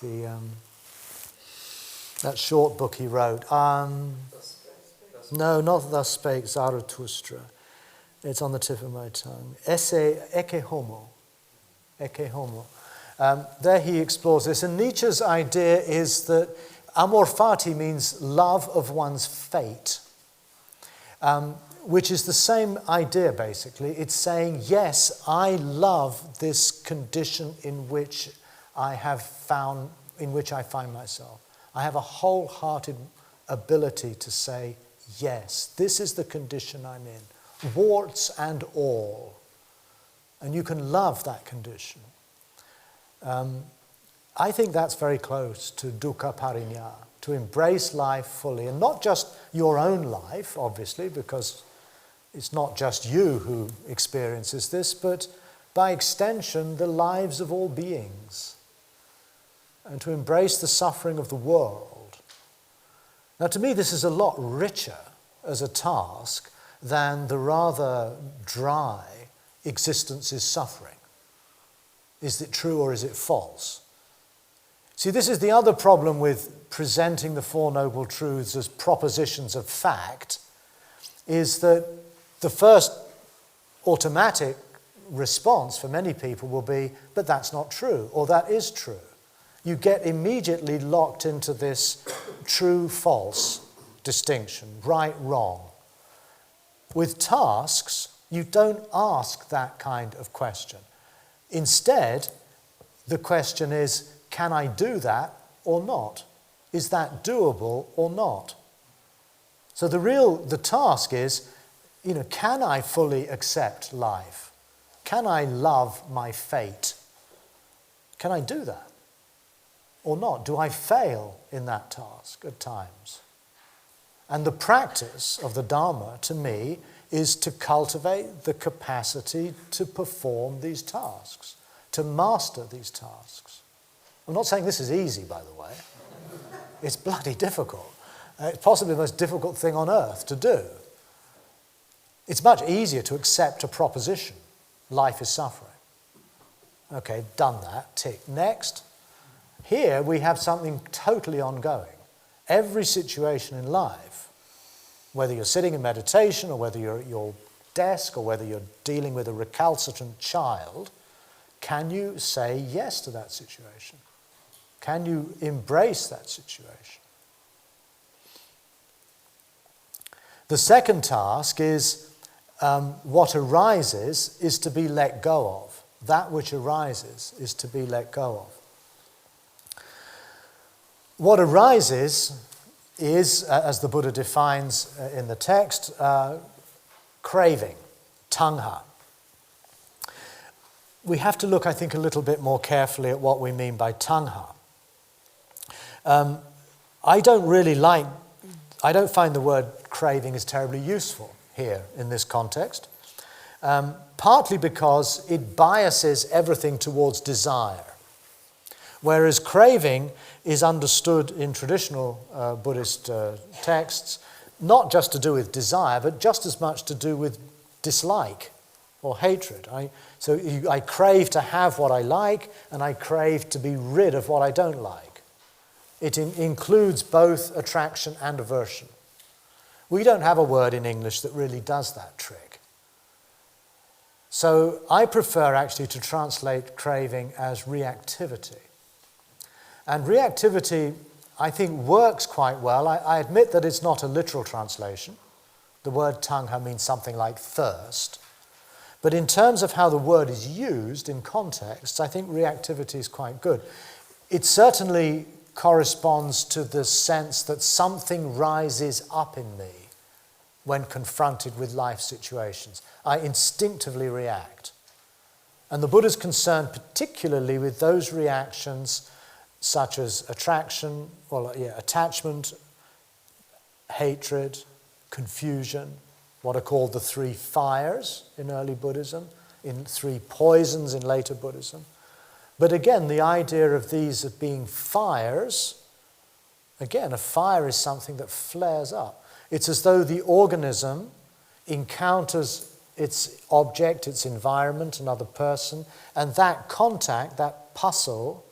That short book he wrote. No, not Thus Spake Zarathustra. It's on the tip of my tongue. Ecce Homo. Ecce Homo. There he explores this. And Nietzsche's idea is that amor fati means love of one's fate, which is the same idea, basically. It's saying, yes, I love this condition in which I find myself. I have a wholehearted ability to say, yes, this is the condition I'm in, warts and all. And you can love that condition. I think that's very close to dukkha parinya, to embrace life fully, and not just your own life, obviously, because it's not just you who experiences this, but by extension, the lives of all beings, and to embrace the suffering of the world. Now, to me, this is a lot richer as a task than the rather dry existence is suffering. Is it true or is it false? See, this is the other problem with presenting the Four Noble Truths as propositions of fact, is that the first automatic response for many people will be, but that's not true, or that is true. You get immediately locked into this true-false distinction, right-wrong. With tasks, you don't ask that kind of question. Instead, the question is, can I do that or not? Is that doable or not? So the task is, can I fully accept life? Can I love my fate? Can I do that or not? Do I fail in that task at times? And the practice of the Dharma, to me, is to cultivate the capacity to perform these tasks, to master these tasks. I'm not saying this is easy, by the way. It's bloody difficult. It's possibly the most difficult thing on earth to do. It's much easier to accept a proposition. Life is suffering. Okay, done that, tick. Next. Here we have something totally ongoing. Every situation in life, whether you're sitting in meditation or whether you're at your desk or whether you're dealing with a recalcitrant child, can you say yes to that situation? Can you embrace that situation? The second task is what arises is to be let go of. That which arises is to be let go of. What arises is, as the Buddha defines in the text, craving, tanha. We have to look, I think, a little bit more carefully at what we mean by tanha. I don't find the word craving is terribly useful here in this context. partly because it biases everything towards desire. Whereas craving is understood in traditional Buddhist texts not just to do with desire, but just as much to do with dislike or hatred. I crave to have what I like, and I crave to be rid of what I don't like. It includes both attraction and aversion. We don't have a word in English that really does that trick. So I prefer actually to translate craving as reactivity. And reactivity, I think, works quite well. I admit that it's not a literal translation. The word tangha means something like thirst. But in terms of how the word is used in context, I think reactivity is quite good. It certainly corresponds to the sense that something rises up in me when confronted with life situations. I instinctively react. And the Buddha is concerned particularly with those reactions such as attachment, hatred, confusion, what are called the three fires in early Buddhism, in three poisons in later Buddhism. But again, the idea of these as being fires, again, a fire is something that flares up. It's as though the organism encounters its object, its environment, another person, and that contact, that puzzle,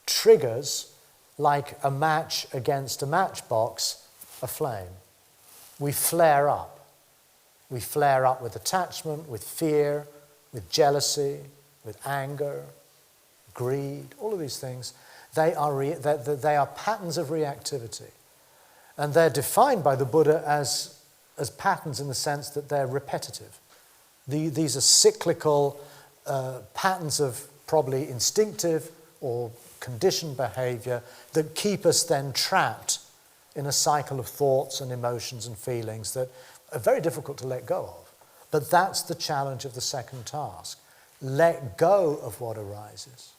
triggers, like a match against a matchbox, a flame. We flare up. We flare up with attachment, with fear, with jealousy, with anger, greed, all of these things. They are patterns of reactivity. And they're defined by the Buddha as patterns in the sense that they're repetitive. These are cyclical patterns of probably instinctive or conditioned behavior that keep us then trapped in a cycle of thoughts and emotions and feelings that are very difficult to let go of. But that's the challenge of the second task. Let go of what arises.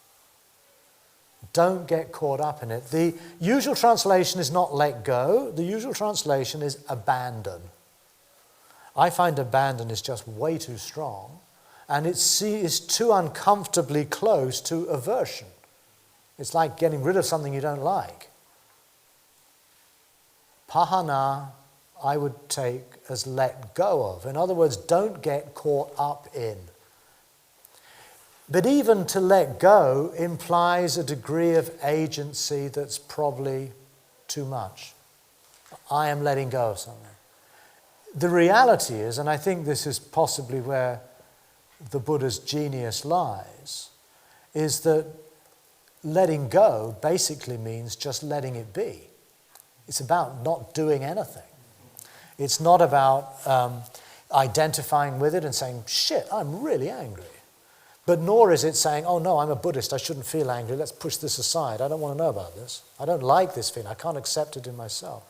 Don't get caught up in it. The usual translation is not let go. The usual translation is abandon. I find abandon is just way too strong, and it's too uncomfortably close to aversion. It's like getting rid of something you don't like. Pahana, I would take as let go of. In other words, don't get caught up in. But even to let go implies a degree of agency that's probably too much. I am letting go of something. The reality is, and I think this is possibly where the Buddha's genius lies, is that letting go basically means just letting it be. It's about not doing anything. It's not about identifying with it and saying, shit, I'm really angry. But nor is it saying, oh no, I'm a Buddhist, I shouldn't feel angry, let's push this aside. I don't want to know about this. I don't like this feeling, I can't accept it in myself.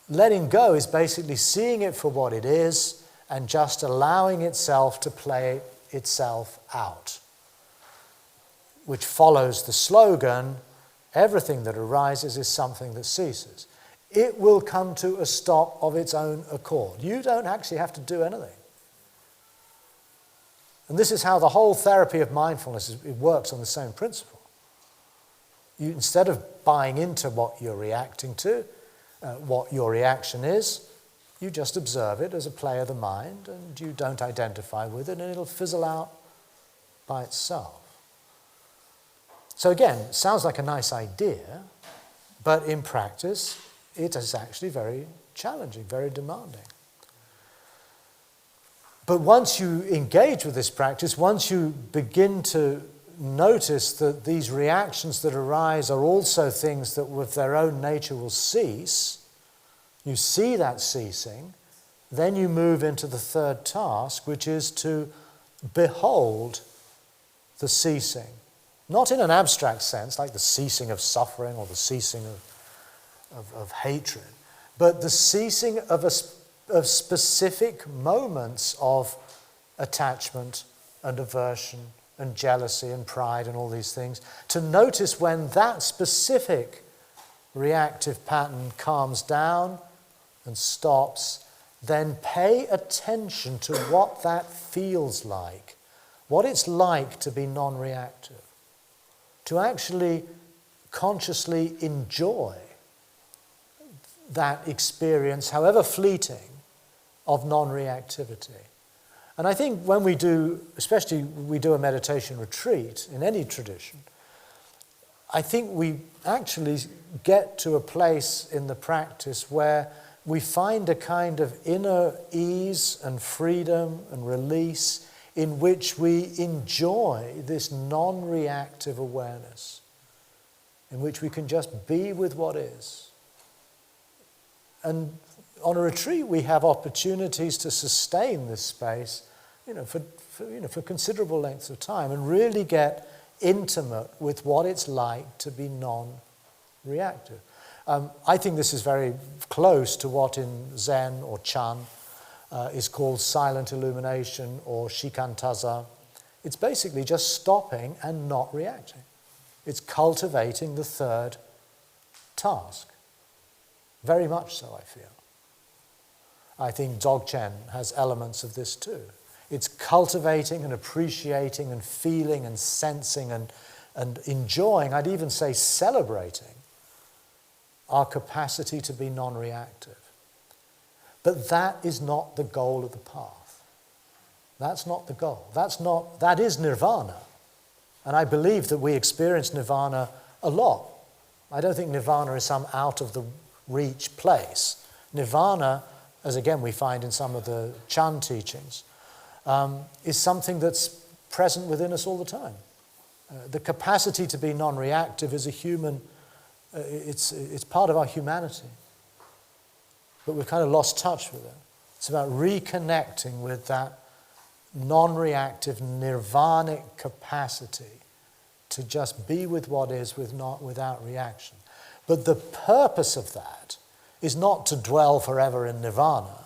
Letting go is basically seeing it for what it is and just allowing itself to play itself out, which follows the slogan, everything that arises is something that ceases. It will come to a stop of its own accord. You don't actually have to do anything. And this is how the whole therapy of mindfulness it works on the same principle. You, instead of buying into what you're reacting to, what your reaction is, you just observe it as a play of the mind and you don't identify with it and it'll fizzle out by itself. So again, it sounds like a nice idea, but in practice, it is actually very challenging, very demanding. But once you engage with this practice, once you begin to notice that these reactions that arise are also things that with their own nature will cease, you see that ceasing, then you move into the third task, which is to behold the ceasing. Not in an abstract sense, like the ceasing of suffering or the ceasing of hatred, but the ceasing of specific moments of attachment and aversion and jealousy and pride and all these things, to notice when that specific reactive pattern calms down and stops, then pay attention to what that feels like, what it's like to be non-reactive, to actually consciously enjoy that experience, however fleeting, of non-reactivity. And I think when we do, especially we do a meditation retreat in any tradition, I think we actually get to a place in the practice where we find a kind of inner ease and freedom and release in which we enjoy this non-reactive awareness, in which we can just be with what is. And on a retreat, we have opportunities to sustain this space, for considerable lengths of time, and really get intimate with what it's like to be non-reactive. I think this is very close to what in Zen or Chan is called silent illumination or shikantaza. It's basically just stopping and not reacting. It's cultivating the third task. Very much so, I feel. I think Dzogchen has elements of this too. It's cultivating and appreciating and feeling and sensing and enjoying, I'd even say celebrating, our capacity to be non-reactive. But that is not the goal of the path. That's not the goal. That is nirvana. And I believe that we experience nirvana a lot. I don't think nirvana is some out of the reach place. Nirvana, as again we find in some of the Chan teachings, is something that's present within us all the time. The capacity to be non-reactive is a human, it's part of our humanity. But we've kind of lost touch with it. It's about reconnecting with that non-reactive nirvanic capacity to just be with what is without reaction. But the purpose of that is not to dwell forever in nirvana.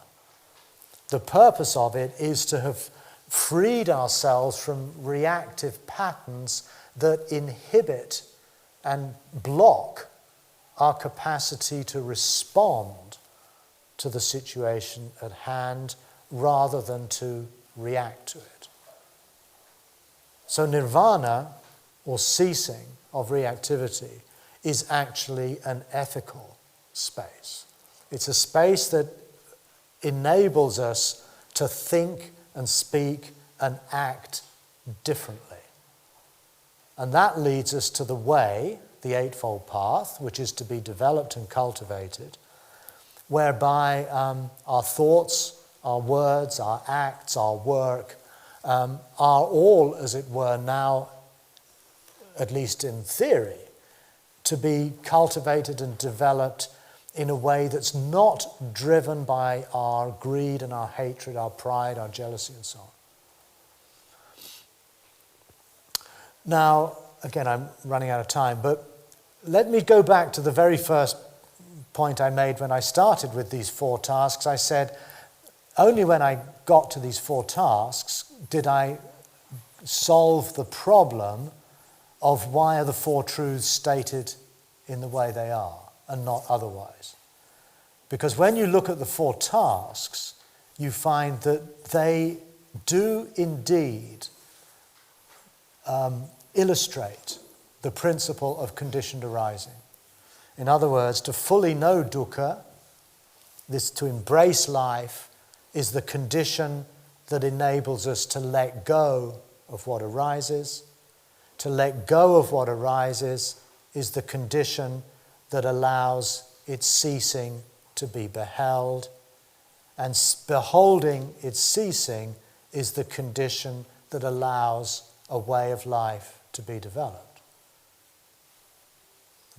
The purpose of it is to have freed ourselves from reactive patterns that inhibit and block our capacity to respond to the situation at hand rather than to react to it. So nirvana, or ceasing of reactivity, is actually an ethical space. It's a space that enables us to think and speak and act differently. And that leads us to the way, the Eightfold Path, which is to be developed and cultivated, whereby our thoughts, our words, our acts, our work are all, as it were, now, at least in theory, to be cultivated and developed in a way that's not driven by our greed and our hatred, our pride, our jealousy, and so on. Now, again, I'm running out of time, but let me go back to the very first point I made when I started with these 4 tasks. I said, only when I got to these 4 tasks did I solve the problem of why are the 4 truths stated in the way they are and not otherwise. Because when you look at the 4 tasks, you find that they do indeed illustrate the principle of conditioned arising. In other words, to fully know dukkha, this to embrace life, is the condition that enables us to let go of what arises. To let go of what arises is the condition that allows its ceasing to be beheld, and beholding its ceasing is the condition that allows a way of life to be developed.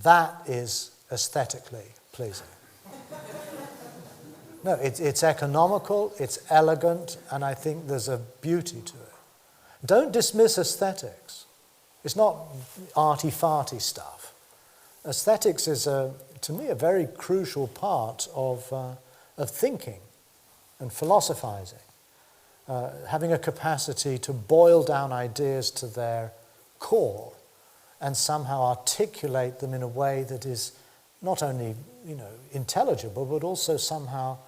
That is aesthetically pleasing. No, it's economical, it's elegant, and I think there's a beauty to it. Don't dismiss aesthetics. It's not arty-farty stuff. Aesthetics is, to me, a very crucial part of thinking and philosophizing. Having a capacity to boil down ideas to their core and somehow articulate them in a way that is not only, intelligible, but also somehow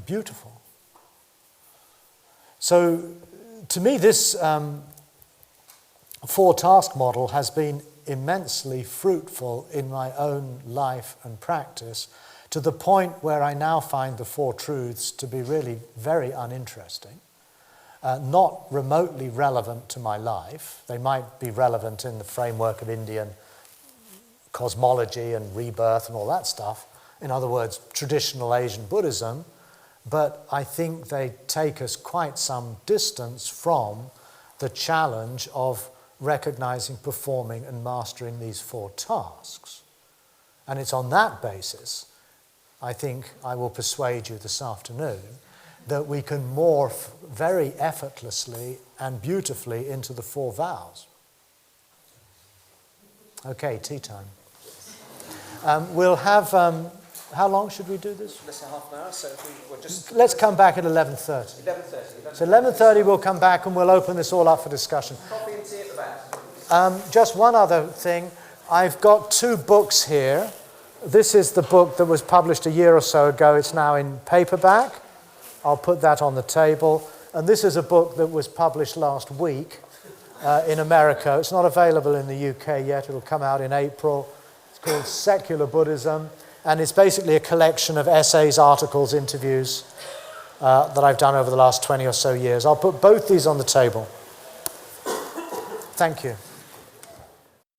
beautiful. So, to me, this four-task model has been immensely fruitful in my own life and practice, to the point where I now find the Four Truths to be really very uninteresting, not remotely relevant to my life. They might be relevant in the framework of Indian cosmology and rebirth and all that stuff. In other words, traditional Asian Buddhism, but I think they take us quite some distance from the challenge of recognizing, performing, and mastering these four tasks. And it's on that basis, I think I will persuade you this afternoon, that we can morph very effortlessly and beautifully into the Four Vows. Okay, tea time. We'll have, how long should we do this? Less than half an hour, so if we'll just... Let's come back at 11:30. 11:30. So 11:30 we'll come back and we'll open this all up for discussion. Coffee and tea at the back. Just one other thing. I've got two books here. This is the book that was published a year or so ago. It's now in paperback. I'll put that on the table. And this is a book that was published last week in America. It's not available in the UK yet. It'll come out in April. It's called Secular Buddhism. And it's basically a collection of essays, articles, interviews that I've done over the last 20 or so years. I'll put both these on the table. Thank you.